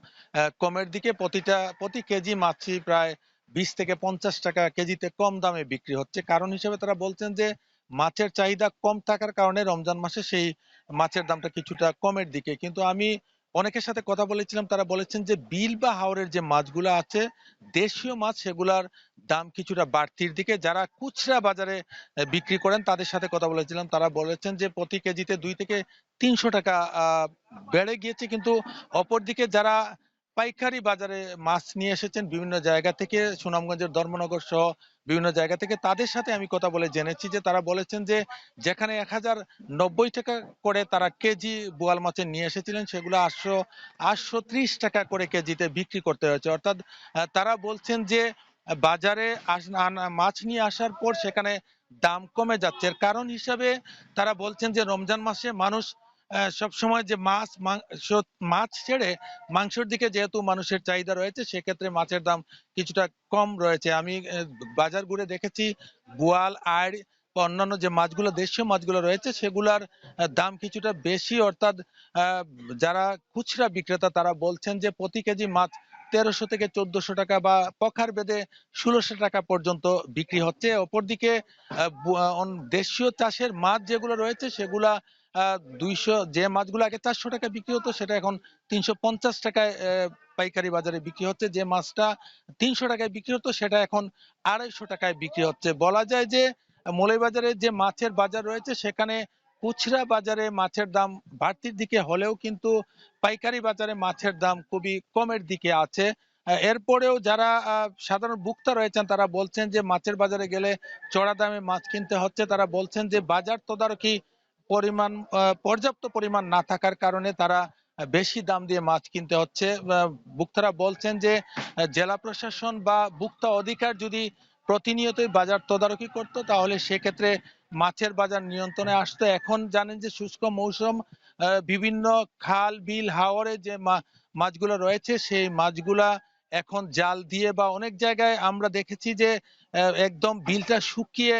কমের দিকে। প্রতি কেজি মাছই প্রায় 20 থেকে 50 টাকা কেজিতে কম দামে বিক্রি হচ্ছে। কারণ হিসেবে তারা বলছেন যে মাছের চাহিদা কম থাকার কারণে রমজান মাসে সেই মাছের দামটা কিছুটা কমের দিকে। কিন্তু আমি অনেকের সাথে কথা বলেছিলাম, তারা বলেছেন যে বিল বা হাওরের যে মাছগুলো আছে দেশীয় মাছ, সেগুলার দাম কিছুটা বাড়তির দিকে। যারা খুচরা বাজারে বিক্রি করেন তাদের সাথে কথা বলেছিলাম, তারা বলেছেন যে প্রতি কেজিতে 2 থেকে 300 টাকা বেড়ে গিয়েছে। কিন্তু অপরদিকে যারা পাইকারি বাজারে মাছ নিয়ে এসেছেন বিভিন্ন জায়গা থেকে, সুনামগঞ্জের ধর্মনগর সহ বিভিন্ন জায়গা থেকে, তাদের সাথে আমি কথা বলে জেনেছি যে তারা বলেছেন যে যেখানে 1090 টাকা করে তারা কেজি বোয়াল মাছের নিয়ে এসেছিলেন, সেগুলো 830 টাকা করে কেজিতে বিক্রি করতে হয়েছে। অর্থাৎ তারা বলছেন যে বাজারে মাছ নিয়ে আসার পর সেখানে দাম কমে যাচ্ছে। এর কারণ হিসাবে তারা বলছেন যে রমজান মাসে মানুষ সবসময় যে মাছ ছেড়ে মাংসের দিকে যেহেতু মানুষের চাহিদা রয়েছে, সেক্ষেত্রে মাছের দাম কিছুটা কম রয়েছে। আমি বাজার ঘুরে দেখেছি বোয়াল, আড় বা অন্যান্য যে মাছগুলো দেশীয় মাছগুলো রয়েছে সেগুলার দাম কিছুটা বেশি। অর্থাৎ যারা খুচরা বিক্রেতা তারা বলছেন যে প্রতি কেজি মাছ 1300 থেকে 1400 টাকা বা পখার বেঁধে 1600 টাকা পর্যন্ত বিক্রি হচ্ছে। অপরদিকে দেশীয় চাষের মাছ যেগুলো রয়েছে সেগুলা 200, যে মাছগুলো আগে 400 টাকা বিক্রি হতো সেটা এখন 350 টাকায় পাইকারি বাজারে বিক্রি হচ্ছে। যে মাছটা 300 টাকায় বিক্রি হতো সেটা এখন 250 টাকায় বিক্রি হচ্ছে। বলা যায় যে মৌলভীবাজারে যে মাছের বাজার রয়েছে সেখানে খুচরা বাজারে মাছের দাম বাড়তির দিকে হলেও কিন্তু পাইকারি বাজারে মাছের দাম খুবই কমের দিকে আছে। এরপরেও যারা সাধারণ ভোক্তা রয়েছেন তারা বলছেন যে মাছের বাজারে গেলে চড়া দামে মাছ কিনতে হচ্ছে। তারা বলছেন যে বাজার তদারকি পর্যাপ্ত পরিমাণ না থাকার কারণে তারা বেশি দাম দিয়ে মাছ কিনতে হচ্ছে। ভোক্তারা বলছেন যে জেলা প্রশাসন বা ভোক্তা অধিকার যদি প্রতিনিয়তই বাজার তদারকি করতো তাহলে সেক্ষেত্রে মাছের বাজার নিয়ন্ত্রণে আসতো। এখন জানেন যে শুষ্ক মৌসুম, বিভিন্ন খাল বিল হাওরে যে মাছগুলো রয়েছে সেই মাছগুলা এখন জাল দিয়ে বা অনেক জায়গায় আমরা দেখেছি যে একদম বিলটা শুকিয়ে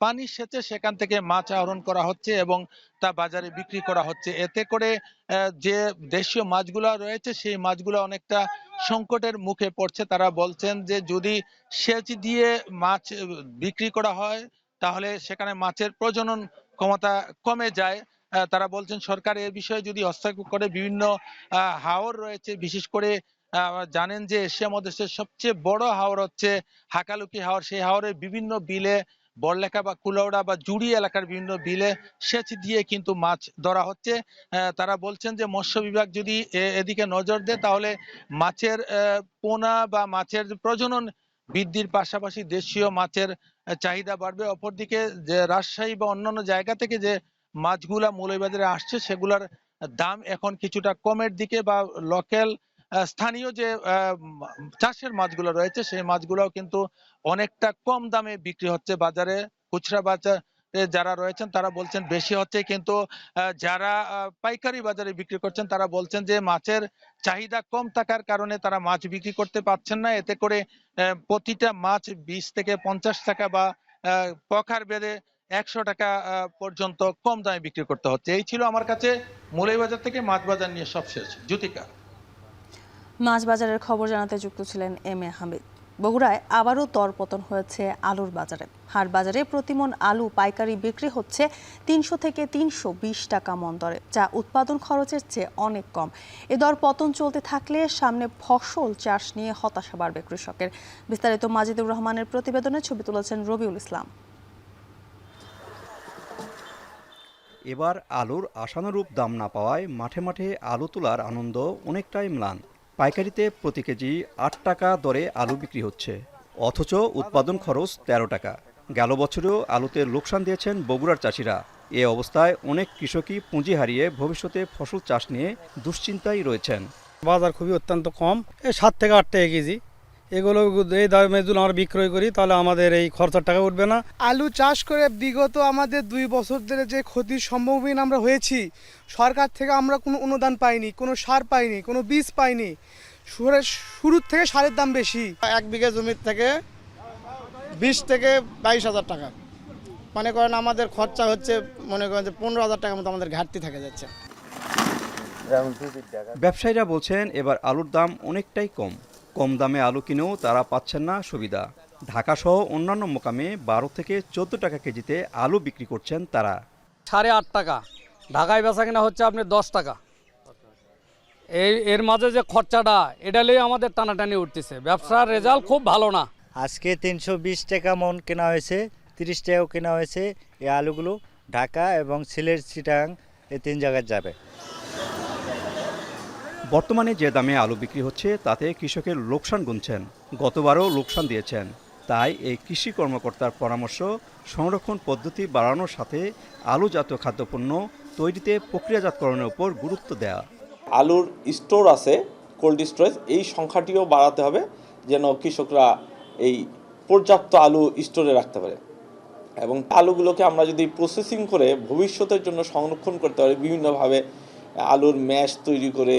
পানি সেচে সেখান থেকে মাছ আহরণ করা হচ্ছে এবং তা বাজারে বিক্রি করা হচ্ছে। এতে করে যে দেশীয় মাছগুলো রয়েছে সেই মাছগুলো অনেকটা সংকটের মুখে পড়ছে। তারা বলছেন যে যদি সেচ দিয়ে মাছ বিক্রি করা হয় তাহলে সেখানে মাছের প্রজনন ক্ষমতা কমে যায়। তারা বলছেন সরকার এ বিষয়ে যদি হস্তক্ষেপ করে, বিভিন্ন হাওর রয়েছে, বিশেষ করে জানেন যে এশিয়া মহাদেশের সবচেয়ে বড় হাওর হচ্ছে হাকালুকি হাওর, সেই হাওরে বিভিন্ন বিলে বড়লেখা বা কুলাউড়া বা জুড়ি এলাকার বিভিন্ন বিলে সেচ দিয়ে কিন্তু মাছ ধরা হচ্ছে। তারা বলছেন যে মৎস্য বিভাগ যদি এদিকে নজর দেয় তাহলে মাছের পোনা বা মাছের প্রজনন বৃদ্ধির পাশাপাশি দেশীয় মাছের চাহিদা বাড়বে। অপরদিকে যে রাজশাহী বা অন্যান্য জায়গা থেকে যে মাছগুলা মৌলভীবাজারে আসছে সেগুলার দাম এখন কিছুটা কমের দিকে, বা লোকাল স্থানীয় যে চাষের মাছগুলো রয়েছে সেই মাছগুলোও কিন্তু অনেকটা কম দামে বিক্রি হচ্ছে বাজারে। খুচরা বাজারে যারা রয়েছেন তারা বলছেন বেশি হচ্ছে, কিন্তু যারা পাইকারি বাজারে বিক্রি করছেন তারা বলছেন যে মাছের চাহিদা কম থাকার কারণে তারা মাছ বিক্রি করতে পারছেন না। এতে করে প্রতিটা মাছ 20 থেকে 50 টাকা বা পখার বেঁধে 100 টাকা পর্যন্ত কম দামে বিক্রি করতে হচ্ছে। এই ছিল আমার কাছে মৌলভীবাজার থেকে মাছ বাজার নিয়ে সবশেষ। জ্যোতিকা।
মাছ বাজারের খবর জানাতে যুক্ত ছিলেন এম এ হামিদ। বগুড়ায় আবারও দরপতন হয়েছে আলুর বাজারে। হাট বাজারে প্রতিমন আলু পাইকারি বিক্রি হচ্ছে 300 থেকে 320 টাকা মন দরে, যা উৎপাদন খরচের চেয়ে অনেক কম। এ দর পতন চলতে থাকলে সামনে ফসল চাষ নিয়ে হতাশা বাড়বে কৃষকের। বিস্তারিত মাজিদুর রহমানের প্রতিবেদনে ছবি তুলেছেন রবিউল ইসলাম।
এবার আলুর আশানুরূপ দাম না পাওয়ায় মাঠে মাঠে আলু তোলার আনন্দ অনেকটাই ম্লান। পাইকারিতে প্রতি কেজি 8 টাকা দরে আলু বিক্রি হচ্ছে, অথচ উৎপাদন খরচ 13 টাকা। গেল বছরেও আলুতে লোকসান দিয়েছেন বগুড়ার চাষিরা। এ অবস্থায় অনেক কৃষকই পুঁজি হারিয়ে ভবিষ্যতে ফসল চাষ নিয়ে দুশ্চিন্তায় রয়েছেন।
বাজার খুবই অত্যন্ত কম, 7 থেকে 8 টাকা কেজি, এগুলো এই দামে যদি আমরা বিক্রয় করি তাহলে আমাদের এই খরচার টাকা উঠবে না।
আলু চাষ করে বিগত আমাদের 2 বছর ধরে যে ক্ষতির সম্মুখীন আমরা হয়েছি, সরকার থেকে আমরা কোনো অনুদান পাইনি, কোনো সার পাইনি, কোনো বীজ পাইনি। শুরুর থেকে সারের দাম বেশি।
1 বিঘা জমির থেকে 20 থেকে 22,000 টাকা, মনে করেন আমাদের খরচা হচ্ছে মনে করেন যে 15,000 টাকার মতো আমাদের ঘাটতি থেকে যাচ্ছে।
ব্যবসায়ীরা বলছেন এবার আলুর দাম অনেকটাই কম দামে আলু কিনেও তারা পাচ্ছেন না সুবিধা। ঢাকাসহ অন্যান্য মোকামে 12 থেকে 14 টাকা কেজিতে আলু বিক্রি করছেন তারা।
8.5 টাকা, ঢাকায় বেচা কিনা হচ্ছে আপনি 10 টাকা। এর মাঝে যে খরচাটা এটা নিয়ে আমাদের টানাটানি উঠতেছে, ব্যবসার রেজাল্ট খুব ভালো না।
আজকে 320 টাকা মন কেনা হয়েছে, 30 টাকাও কেনা হয়েছে। এই আলুগুলো ঢাকা এবং সিলেট, চিটাং এই 3 জায়গায় যাবে।
বর্তমানে যে দামে আলু বিক্রি হচ্ছে তাতে কৃষকের লোকসান গুনছেন, গতবারও লোকসান দিয়েছেন। তাই এই কৃষি কর্মকর্তার পরামর্শ সংরক্ষণ পদ্ধতি বাড়ানোর সাথে আলুজাত খাদ্যপণ্য তৈরিতে প্রক্রিয়াজাতকরণের উপর গুরুত্ব দেয়া।
আলুর স্টোর আছে, কোল্ড স্টোরেজ, এই সংখ্যাটিও বাড়াতে হবে যেন কৃষকরা এই পর্যাপ্ত আলু স্টোরে রাখতে পারে। এবং আলুগুলোকে আমরা যদি প্রসেসিং করে ভবিষ্যতের জন্য সংরক্ষণ করতে পারি, বিভিন্নভাবে আলুর ম্যাশ তৈরি করে,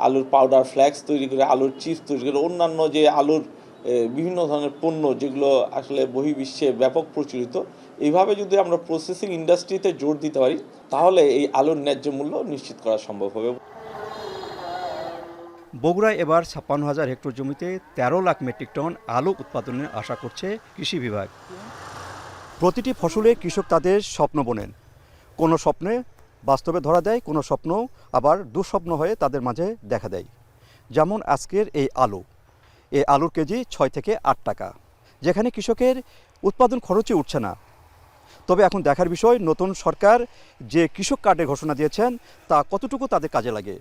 আলুর পাউডার ফ্লেক্স তৈরি করে, আলুর চিপস তৈরি করে, অন্যান্য যে আলুর বিভিন্ন ধরনের পণ্য যেগুলো আসলে বহির্বিশ্বে ব্যাপক প্রচলিত, এইভাবে যদি আমরা প্রসেসিং ইন্ডাস্ট্রিতে জোর দিতে পারি তাহলে এই আলুর ন্যায্য মূল্য নিশ্চিত করা সম্ভব হবে।
বগুড়ায় এবার 56,000 হেক্টর জমিতে 13 লাখ মেট্রিক টন আলু উৎপাদনের আশা করছে কৃষি বিভাগ। প্রতিটি ফসলে কৃষক তাদের স্বপ্ন বোনেন, কোনো স্বপ্নে বাস্তবে ধরা দেয়, কোনো স্বপ্ন আবার দুঃস্বপ্ন হয়ে তাদের মাঝে দেখা দেয়। যেমন আজকের এই আলুর কেজি 6 থেকে 8 টাকা, যেখানে কৃষকের উৎপাদন খরচই উঠছে না। তবে এখন দেখার বিষয় নতুন সরকার যে কৃষক কার্ডের ঘোষণা দিয়েছেন তা কতটুকু তাদের কাজে লাগে।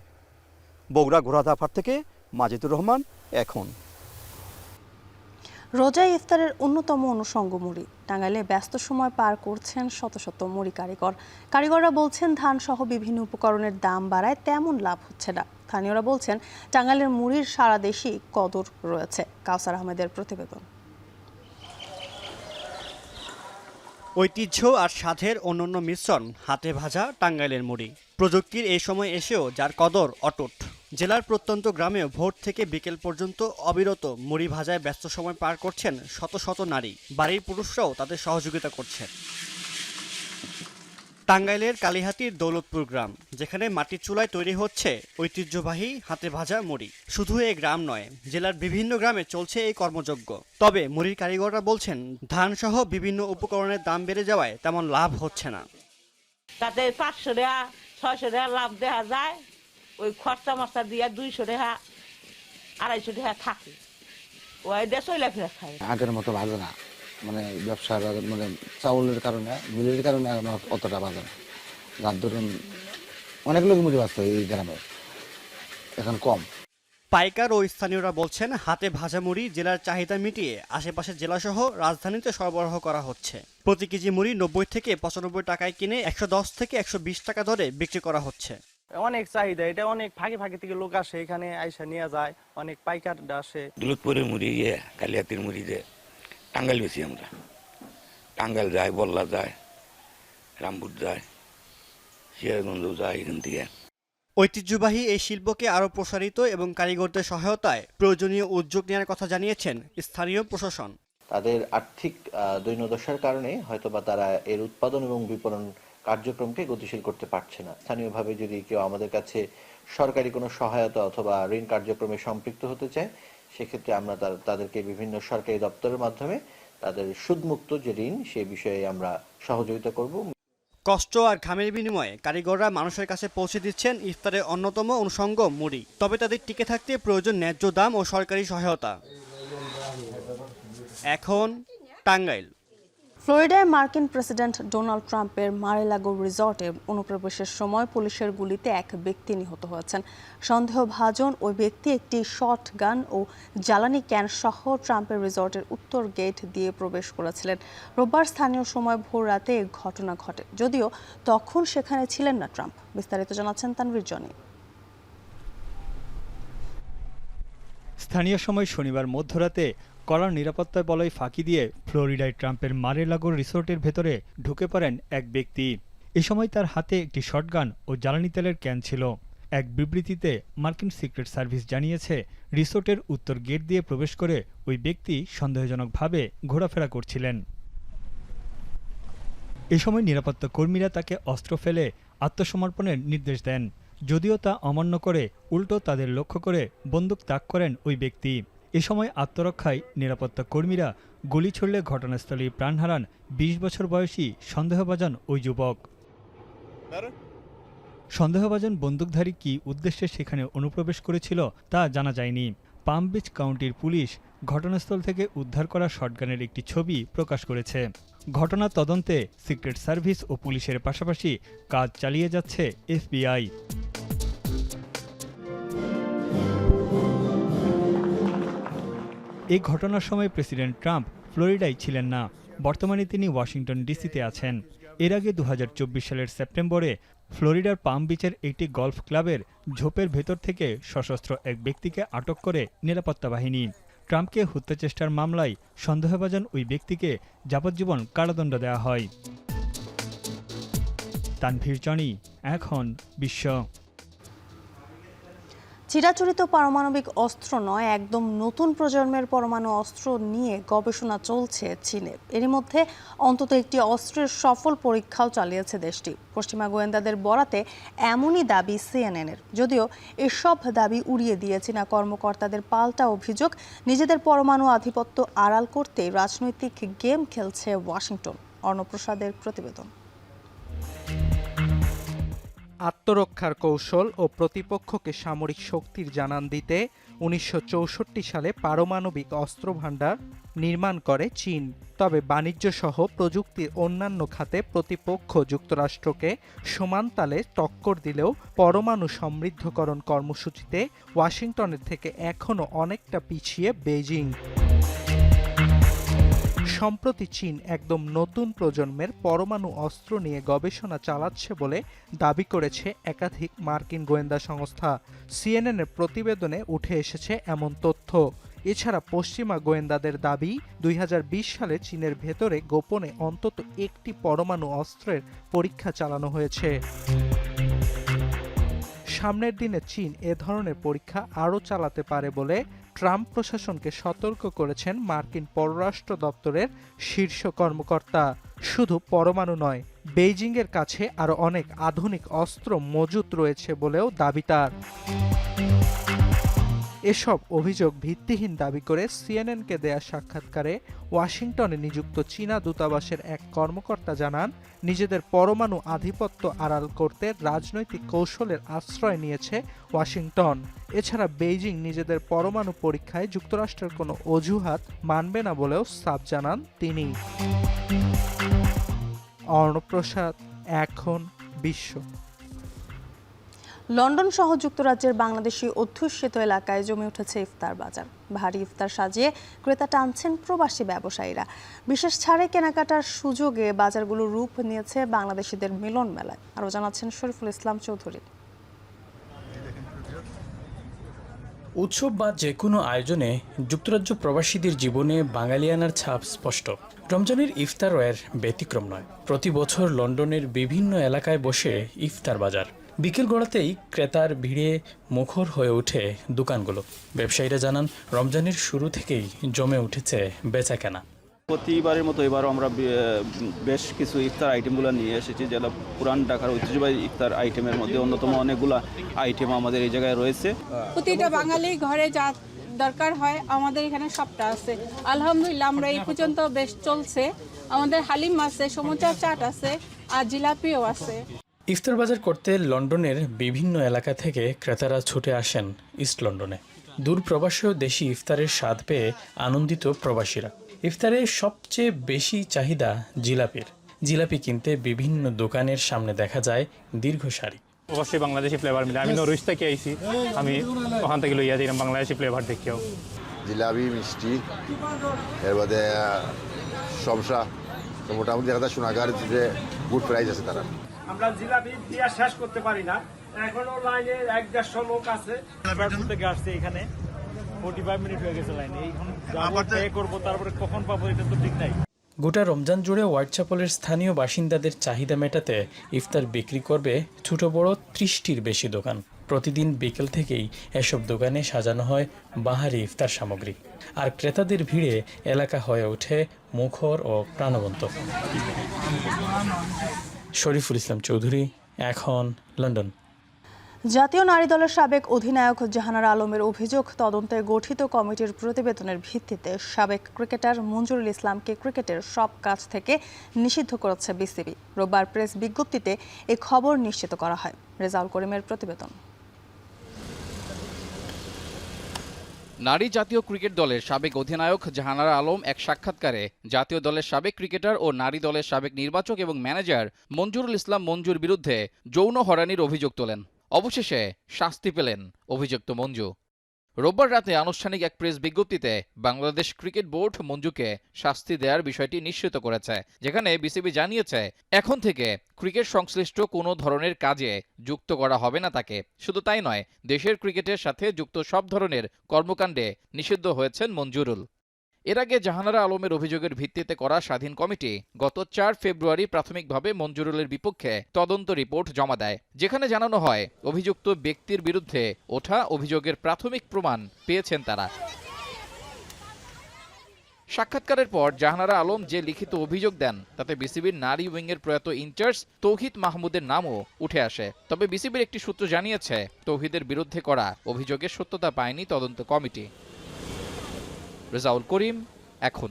বগুড়া ঘোড়াধাপার থেকে মাজিদুর রহমান, এখন।
রোজায় ইফতারের অন্যতম অনুষঙ্গ মুড়ি। টাঙ্গাইলে ব্যস্ত সময় পার করছেন শত শত মুড়ি কারিগররা বলছেন ধান সহ বিভিন্ন উপকরণের দাম বাড়ায় তেমন লাভ হচ্ছে না। স্থানীয়রা বলছেন টাঙ্গাইলের মুড়ির সারা দেশেই কদর রয়েছে। কাউসার আহমেদের প্রতিবেদন।
ঐতিহ্য আর স্বাদের অনন্য মিশ্রণ হাতে ভাজা টাঙ্গাইলের মুড়ি। প্রযুক্তির এই সময় এসেও যার কদর অটুট। জেলার প্রত্যন্ত গ্রামেও ভোর থেকে বিকেল পর্যন্ত অবিরত মুড়ি ভাজায় ব্যস্ত সময় পার করছেন শত শত নারী। বাড়ির পুরুষরাও তাদের সহযোগিতা করছেন। টাঙ্গাইলের কালিহাতীর দৌলতপুর গ্রাম, যেখানে মাটির চুলায় তৈরি হচ্ছে ঐতিহ্যবাহী হাতে ভাজা মুড়ি। শুধু এই গ্রাম নয়, জেলার বিভিন্ন গ্রামে চলছে এই কর্মযজ্ঞ। তবে মুড়ির কারিগররা বলছেন ধান সহ বিভিন্ন উপকরণের দাম বেড়ে যাওয়ায় তেমন লাভ হচ্ছে না।
তাতে 500 টাকা 600 টাকা লাভ দেখা যায়, ওই খরচা মরচা দিয়ে 200 টাকা 250 টাকা থাকে, ওই দিয়ে চলে ফিরে খায়।
আগের মতো ভাজে না, মানে ব্যবসার মানে চাউলের কারণে, মিলের কারণে অতটা বাজে না। যার ধরুন অনেক লোক মুড়ি বাঁচত এই গ্রামে, এখন কম।
পাইকার ও স্থানীয়রা বলছেন হাতে ভাজা মুড়ি জেলার চাহিদা মিটিয়ে আশেপাশের জেলাসহ রাজধানীতে সরবরাহ করা হচ্ছে। প্রতি কেজি মুড়ি 90 থেকে 95 টাকায় কিনে 110 থেকে 120 টাকা দরে বিক্রি করা হচ্ছে।
অনেক চাহিদা, এটা অনেক ফাঁকে ফাঁকে থেকে লোক আসে, এখানে আইসা নিয়ে যায়, অনেক পাইকার আসে।
দৌলতপুরের মুড়ি, কালিহাতীর মুড়ি যে টাঙ্গাইল বেশি, আমরা টাঙ্গাইল যায়, বল্লা যায়, রামপুর যায়, সিরাজগঞ্জ যায় এখান থেকে।
ঐতিহ্যবাহী এই শিল্পকে আরও প্রসারিত এবং কারিগরদের সহায়তায় প্রয়োজনীয় উদ্যোগ নেওয়ার কথা জানিয়েছেন স্থানীয় প্রশাসন।
তাদের আর্থিক দৈন্যদশার কারণে হয়তোবা তারা এর উৎপাদন এবং বিপণন কার্যক্রমকে গতিশীল করতে পারছে না। স্থানীয়ভাবে যদি কেউ আমাদের কাছে সরকারি কোনো সহায়তা অথবা ঋণ কার্যক্রমে সম্পৃক্ত হতে চায়, সেক্ষেত্রে আমরা তাদেরকে বিভিন্ন সরকারি দপ্তরের মাধ্যমে তাদের সুদমুক্ত যে ঋণ, সে বিষয়ে আমরা সহযোগিতা করব।
কষ্ট আর ঘামের বিনিময়ে কারিগররা মানুষের কাছে পৌঁছে দিচ্ছেন ইফতারের অন্যতম অনুষঙ্গ মুড়ি। তবে তাদের টিকে থাকতে প্রয়োজন ন্যায্য দাম ও সরকারি সহায়তা। এখন টাঙ্গাইল।
ফ্লোরিডায় মার্কিন প্রেসিডেন্ট ডোনাল্ড ট্রাম্পের মার-এ-লাগো রিসর্টে অনুপ্রবেশের সময় পুলিশের গুলিতে এক ব্যক্তি নিহত হয়েছেন। সন্দেহভাজন ওই ব্যক্তি একটি শটগান ও জ্বালানি ক্যান সহ ট্রাম্পের রিসর্টের উত্তর গেট দিয়ে প্রবেশ করেছিলেন। রোববার স্থানীয় সময় ভোর রাতে এই ঘটনা ঘটে, যদিও তখন সেখানে ছিলেন না ট্রাম্প। বিস্তারিত জানাচ্ছেন তানভীর জনি।
স্থানীয় সময় শনিবার মধ্যরাতে কড়া নিরাপত্তার বলয় ফাঁকি দিয়ে ফ্লোরিডায় ট্রাম্পের মারে-লাগোর রিসোর্টের ভেতরে ঢুকে পড়েন এক ব্যক্তি। এ সময় তার হাতে একটি শটগান ও জ্বালানি তেলের ক্যান ছিল। এক বিবৃতিতে মার্কিন সিক্রেট সার্ভিস জানিয়েছে, রিসোর্টের উত্তর গেট দিয়ে প্রবেশ করে ওই ব্যক্তি সন্দেহজনকভাবে ঘোরাফেরা করছিলেন। এ সময় নিরাপত্তা কর্মীরা তাকে অস্ত্র ফেলে আত্মসমর্পণের নির্দেশ দেন। যদিও তা অমান্য করে উল্টো তাদের লক্ষ্য করে বন্দুক তাক করেন ওই ব্যক্তি। এ সময় আত্মরক্ষায় নিরাপত্তা কর্মীরা গুলি ছুড়লে ঘটনাস্থলেই প্রাণ হারান ২০ বছর বয়সী সন্দেহভাজন ওই যুবক। সন্দেহভাজন বন্দুকধারী কী উদ্দেশ্যে সেখানে অনুপ্রবেশ করেছিল তা জানা যায়নি। পাম বিচ কাউন্টির পুলিশ ঘটনাস্থল থেকে উদ্ধার করা শটগানের একটি ছবি প্রকাশ করেছে। ঘটনা তদন্তে সিক্রেট সার্ভিস ও পুলিশের পাশাপাশি কাজ চালিয়ে যাচ্ছে FBI। এই ঘটনার সময় প্রেসিডেন্ট ট্রাম্প ফ্লোরিডায় ছিলেন না। বর্তমানে তিনি ওয়াশিংটন ডিসিতে আছেন। এর আগে ২০২৪ সালের সেপ্টেম্বরে ফ্লোরিডার পাম বিচের একটি গলফ ক্লাবের ঝোপের ভেতর থেকে সশস্ত্র এক ব্যক্তিকে আটক করে নিরাপত্তা বাহিনী। ট্রাম্পকে হত্যাচেষ্টার মামলায় সন্দেহভাজন ওই ব্যক্তিকে যাবজ্জীবন কারাদণ্ড দেওয়া হয়। তানভীর জনি, এখন বিশ্ব।
চিরাচরিত পারমাণবিক অস্ত্র নয়, একদম নতুন প্রজন্মের পরমাণু অস্ত্র নিয়ে গবেষণা চলছে চীনে। এরই মধ্যে অন্তত একটি অস্ত্রের সফল পরীক্ষাও চালিয়েছে দেশটি। পশ্চিমা গোয়েন্দাদের বরাতে এমনই দাবি CNN-এর। যদিও এসব দাবি উড়িয়ে দিয়ে চীনা কর্মকর্তাদের পাল্টা অভিযোগ, নিজেদের পরমাণু আধিপত্য আড়াল করতে রাজনৈতিক গেম খেলছে ওয়াশিংটন। অর্ণপ্রসাদের প্রতিবেদন।
আত্মরক্ষার কৌশল ও প্রতিপক্ষকে সামরিক শক্তির জানান দিতে ১৯৬৪ সালে পারমাণবিক অস্ত্রভান্ডার নির্মাণ করে চীন। তবে বাণিজ্য সহ প্রযুক্তির অন্যান্য খাতে প্রতিপক্ষ যুক্তরাষ্ট্রকে সমান তালে টক্কর দিলেও পরমাণু সমৃদ্ধকরণ কর্মসূচিতে ওয়াশিংটনের থেকে এখনও অনেকটা পিছিয়ে বেইজিং। সম্প্রতি চীন একদম নতুন প্রজন্মের পরমাণু অস্ত্র নিয়ে গবেষণা চালাচ্ছে বলে দাবি করেছে একাধিক মার্কিন গোয়েন্দা সংস্থা। CNN-এর প্রতিবেদনে উঠে এসেছে এমন তথ্য। এছাড়া পশ্চিমা গোয়েন্দাদের দাবি, ২০২০ সালে চীনের ভেতরে গোপনে অন্তত একটি পরমাণু অস্ত্রের পরীক্ষা চালানো হয়েছে। সামনের দিনে চীন এ ধরনের পরীক্ষা আরও চালাতে পারে বলে ট্রাম্প প্রশাসনকে সতর্ক করেছেন মার্কিন পররাষ্ট্র দপ্তরের শীর্ষ কর্মকর্তা। শুধু পরমাণু নয়, বেইজিংয়ের কাছে আরও অনেক আধুনিক অস্ত্র মজুত রয়েছে বলেও দাবি তার। এসব অভিযোগ ভিত্তিহীন দাবি করে CNN-কে দেয়া সাক্ষাৎকারে ওয়াশিংটনে নিযুক্ত চীনা দূতাবাসের এক কর্মকর্তা জানান, নিজেদের পরমাণু আধিপত্য আড়াল করতে রাজনৈতিক কৌশলের আশ্রয় নিয়েছে ওয়াশিংটন। এছাড়া বেইজিং নিজেদের পরমাণু পরীক্ষায় যুক্তরাষ্ট্রের কোনো অজুহাত মানবে না বলেও সাফ জানান তিনি। অর্ণপ্রসাদ, এখন বিশ্ব।
লন্ডন সহ যুক্তরাজ্যের বাংলাদেশি অধ্যুষিত এলাকায় জমে উঠেছে ইফতার বাজার। ভারী ইফতার সাজিয়ে ক্রেতা টানছেন প্রবাসী ব্যবসায়ীরা। বিশেষ ছাড়ে কেনাকাটার সুযোগে বাজারগুলো রূপ নিয়েছে বাংলাদেশিদের মিলন মেলায়। আরও জানাচ্ছেন শরীফুল ইসলাম চৌধুরী।
উৎসব বা যে কোনো আয়োজনে যুক্তরাজ্য প্রবাসীদের জীবনে বাঙালিয়ানার ছাপ স্পষ্ট। রমজানের ইফতারও ব্যতিক্রম নয়। প্রতি বছর লন্ডনের বিভিন্ন এলাকায় বসে ইফতার বাজার। বিকেল গড়াতেই ক্রেতার ভিড়ে মুখর হয়ে ওঠে দোকানগুলো। ব্যবসায়ীরা জানান, রমজানের শুরু থেকেই জমে উঠেছে বেচাকেনা।
প্রতিবারের মতো এবারও আমরা বেশ কিছু ইফতার আইটেমগুলো নিয়ে এসেছি, যেটা পুরান ঢাকার ঐতিহ্যবাহী ইফতার আইটেমের মধ্যে অন্যতম। অনেকগুলো আইটেম আমাদের এই জায়গায় রয়েছে।
প্রতিটা বাঙালি ঘরে যা দরকার হয় আমাদের এখানে সবটা আছে। আলহামদুলিল্লাহ, আমরা এই পর্যন্ত বেশ চলছে। আমাদের হালিম আছে, সমুচার চাট আছে, আর জিলাপিও আছে।
ইফতার বাজার করতে লন্ডনের বিভিন্ন এলাকা থেকে ক্রেতারা ছুটে আসেন ইস্ট লন্ডনে। দূর প্রবাসী ও দেশি ইফতারের স্বাদ পেয়ে আনন্দিত প্রবাসীরা। ইফতারে সবচেয়ে বেশি চাহিদা জিলাপির। জিলাপি কিনতে বিভিন্ন দোকানের সামনে দেখা যায় দীর্ঘ সারি।
অবশ্যই বাংলাদেশি ফ্লেভার মিলে। আমি নরউইচ থেকে আইছি, আমি ওখান থেকে লইয়া দিলাম বাংলাদেশি ফ্লেভার দেখিও।
জিলাপি, মিষ্টি, এর বাদে সমসা, মোটামুটি দেখা যায় সোনাগার যে গুড প্রাইস আছে তারা।
আমরা জিলাপি দিয়া শেষ করতে পারি না, এখনো লাইনে ১-১৫০ লোক আছে। থেকে আসছে এখানে
45 মিনিট হয়ে গেছে লাইন, এইখানে আবার পে করবো, তারপরে কখন পাবো এটা তো ঠিক নাই।
গোটা রমজান জুড়ে হোয়াইটচ্যাপেলের স্থানীয় বাসিন্দাদের চাহিদা মেটাতে ইফতার বিক্রি করবে ছোট বড় 30টির বেশি দোকান। প্রতিদিন বিকেল থেকেই এসব দোকানে সাজানো হয় বাহারি ইফতার সামগ্রী, আর ক্রেতাদের ভিড়ে এলাকা হয়ে ওঠে মুখর ও প্রাণবন্ত। শরীফুল ইসলাম চৌধুরী, এখন লন্ডন।
জাতীয় নারী দলের সাবেক অধিনায়ক জাহানারা আলমের অভিযোগ তদন্তে গঠিত কমিটির প্রতিবেদনের ভিত্তিতে সাবেক ক্রিকেটার মঞ্জুরুল ইসলামকে ক্রিকেটের সব কাজ থেকে নিষিদ্ধ করেছে বিসিবি। রোববার প্রেস বিজ্ঞপ্তিতে এই খবর নিশ্চিত করা হয়। রেজাউল করিমের প্রতিবেদন।
নারী জাতীয় ক্রিকেট দলের সাবেক অধিনায়ক জাহানারা আলম এক সাক্ষাৎকারে জাতীয় দলের সাবেক ক্রিকেটার ও নারী দলের সাবেক নির্বাচক এবং ম্যানেজার মঞ্জুরুল ইসলাম মঞ্জুর বিরুদ্ধে যৌন হয়রানির অভিযোগ তোলেন। অবশেষে শাস্তি পেলেন অভিযুক্ত মঞ্জু। রোববার রাতে আনুষ্ঠানিক এক প্রেস বিজ্ঞপ্তিতে বাংলাদেশ ক্রিকেট বোর্ড মঞ্জুকে শাস্তি দেওয়ার বিষয়টি নিশ্চিত করেছে, যেখানে বিসিবি জানিয়েছে এখন থেকে ক্রিকেট সংশ্লিষ্ট কোনো ধরনের কাজে যুক্ত করা হবে না তাকে। শুধু তাই নয়, দেশের ক্রিকেটের সাথে যুক্ত সব ধরনের কর্মকাণ্ডে নিষিদ্ধ হয়েছেন মঞ্জুরুল। এর আগে জাহানারা আলমের অভিযোগের ভিত্তিতে করা স্বাধীন কমিটি গত 4 ফেব্রুয়ারি প্রাথমিকভাবে মঞ্জুরুলের বিপক্ষে তদন্ত রিপোর্ট জমা দেয়, যেখানে জানানো হয় অভিযুক্ত ব্যক্তির বিরুদ্ধে ওঠা অভিযোগের প্রাথমিক প্রমাণ পেয়েছেন তারা। সাক্ষাৎকারের পর জাহানারা আলম যে লিখিত অভিযোগ দেন তাতে বিসিবির নারী উইংয়ের প্রয়াত ইনচার্জ তৌহিদ মাহমুদের নামও উঠে আসে। তবে বিসিবির একটি সূত্র জানিয়েছে তৌহিদের বিরুদ্ধে করা অভিযোগের সত্যতা পায়নি তদন্ত কমিটি। রেজাউল করিম, এখন।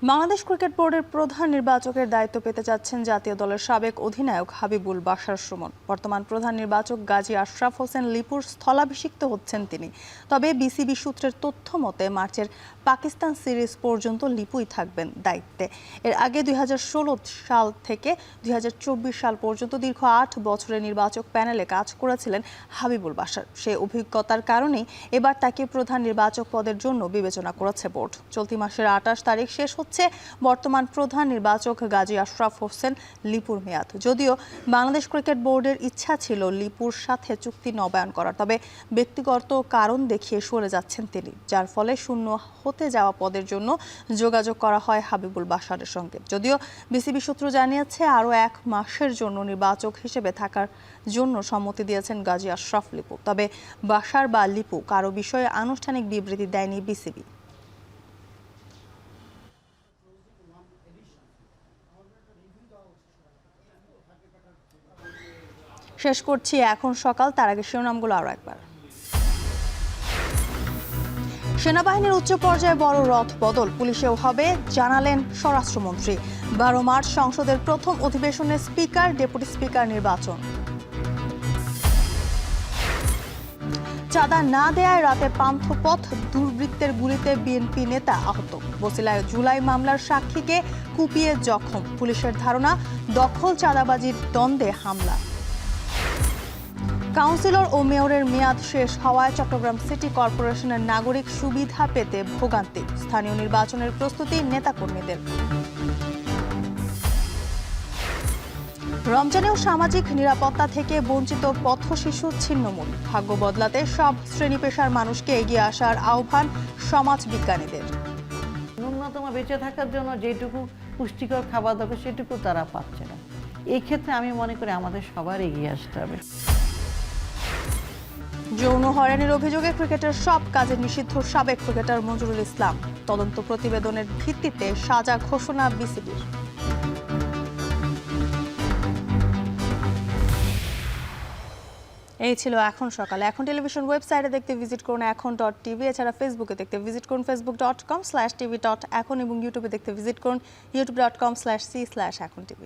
বাংলাদেশ ক্রিকেট বোর্ডের প্রধান নির্বাচকের দায়িত্ব পেতে যাচ্ছেন জাতীয় দলের সাবেক অধিনায়ক হাবিবুল বাশার সুমন। বর্তমান প্রধান নির্বাচক গাজী আশরাফ হোসেন লিপুর স্থলাভিষিক্ত হচ্ছেন তিনি। তবে বিসিবি সূত্রের তথ্য মতে মার্চের পাকিস্তান সিরিজ পর্যন্ত লিপুই থাকবেন দায়িত্বে। এর আগে 2016 সাল থেকে 2024 সাল পর্যন্ত দীর্ঘ 8 বছরের নির্বাচক প্যানেলে কাজ করেছিলেন হাবিবুল বাশার। সেই অভিজ্ঞতার কারণেই এবার তাকে প্রধান নির্বাচক পদের জন্য বিবেচনা করেছে বোর্ড। চলতি মাসের 28 তারিখ শেষ হচ্ছে বর্তমান প্রধান নির্বাচক গাজী আশরাফ হোসেন লিপুর মেয়াদ। যদিও বাংলাদেশ ক্রিকেট বোর্ডের ইচ্ছা ছিল লিপুর সাথে চুক্তি নবায়ন করার, তবে ব্যক্তিগত কারণ দেখিয়ে সরে যাচ্ছেন তিনি, যার ফলে শূন্য হতে যাওয়া পদের জন্য যোগাযোগ করা হয় হাবিবুল বাশারের সঙ্গে। যদিও বিসিবি সূত্র জানিয়েছে আরও 1 মাসের জন্য নির্বাচক হিসেবে থাকার জন্য সম্মতি দিয়েছেন গাজী আশরাফ লিপু। তবে বাশার বা লিপু কারো বিষয়ে আনুষ্ঠানিক বিবৃতি দেয়নি বিসিবি। শেষ করছি এখন সকাল, তার আগে শিরোনামগুলো আরও একবার। সেনাবাহিনীর উচ্চ পর্যায়ে বড় রথ বদল পুলিশেও হবে, জানালেন স্বরাষ্ট্রমন্ত্রী। 12 মার্চ সংসদের প্রথম অধিবেশনে স্পিকার, ডেপুটি স্পিকার নির্বাচন। চাঁদা না দেয়ায় রাতে পান্থপথ দুর্বৃত্তের গুলিতে বিএনপি নেতা আহত। বছিলায় জুলাই মামলার সাক্ষীকে কুপিয়ে জখম, পুলিশের ধারণা দখল চাঁদাবাজির দ্বন্দ্বে হামলা। কাউন্সিলর ও মেয়রের মেয়াদ শেষ হওয়ায় চট্টগ্রাম সিটি কর্পোরেশনের নাগরিক সুবিধা পেতে ভোগান্তি, স্থানীয় নির্বাচনের প্রস্তুতি নেতাকর্মীদের। রমজানেও সামাজিক নিরাপত্তা থেকে বঞ্চিত পথ শিশু ছিন্নমূল, ভাগ্য বদলাতে সব শ্রেণী পেশার মানুষকে এগিয়ে আসার আহ্বান সমাজ বিজ্ঞানীদের।
ন্যূনতম বেঁচে থাকার জন্য যেটুকু পুষ্টিকর খাবার দরকার সেটুকু তারা পাচ্ছে না। এই ক্ষেত্রে আমি মনে করি আমাদের সবার এগিয়ে আসতে হবে।
যৌন হয়রানির অভিযোগে ক্রিকেটের সব কাজে নিষিদ্ধ সাবেক ক্রিকেটার মঞ্জুরুল ইসলাম, তদন্ত প্রতিবেদনের ভিত্তিতে সাজা ঘোষণা বিসিবির। এই ছিল এখন সকালে। এখন টেলিভিশন ওয়েবসাইটে দেখতে ভিজিট করুন এখন.tv, এছাড়া ফেসবুকে দেখতে ভিজিট করুন facebook.com/tv.এখন এবং ইউটিউবে দেখতে ভিজিট করুন youtube.com/c/echontv।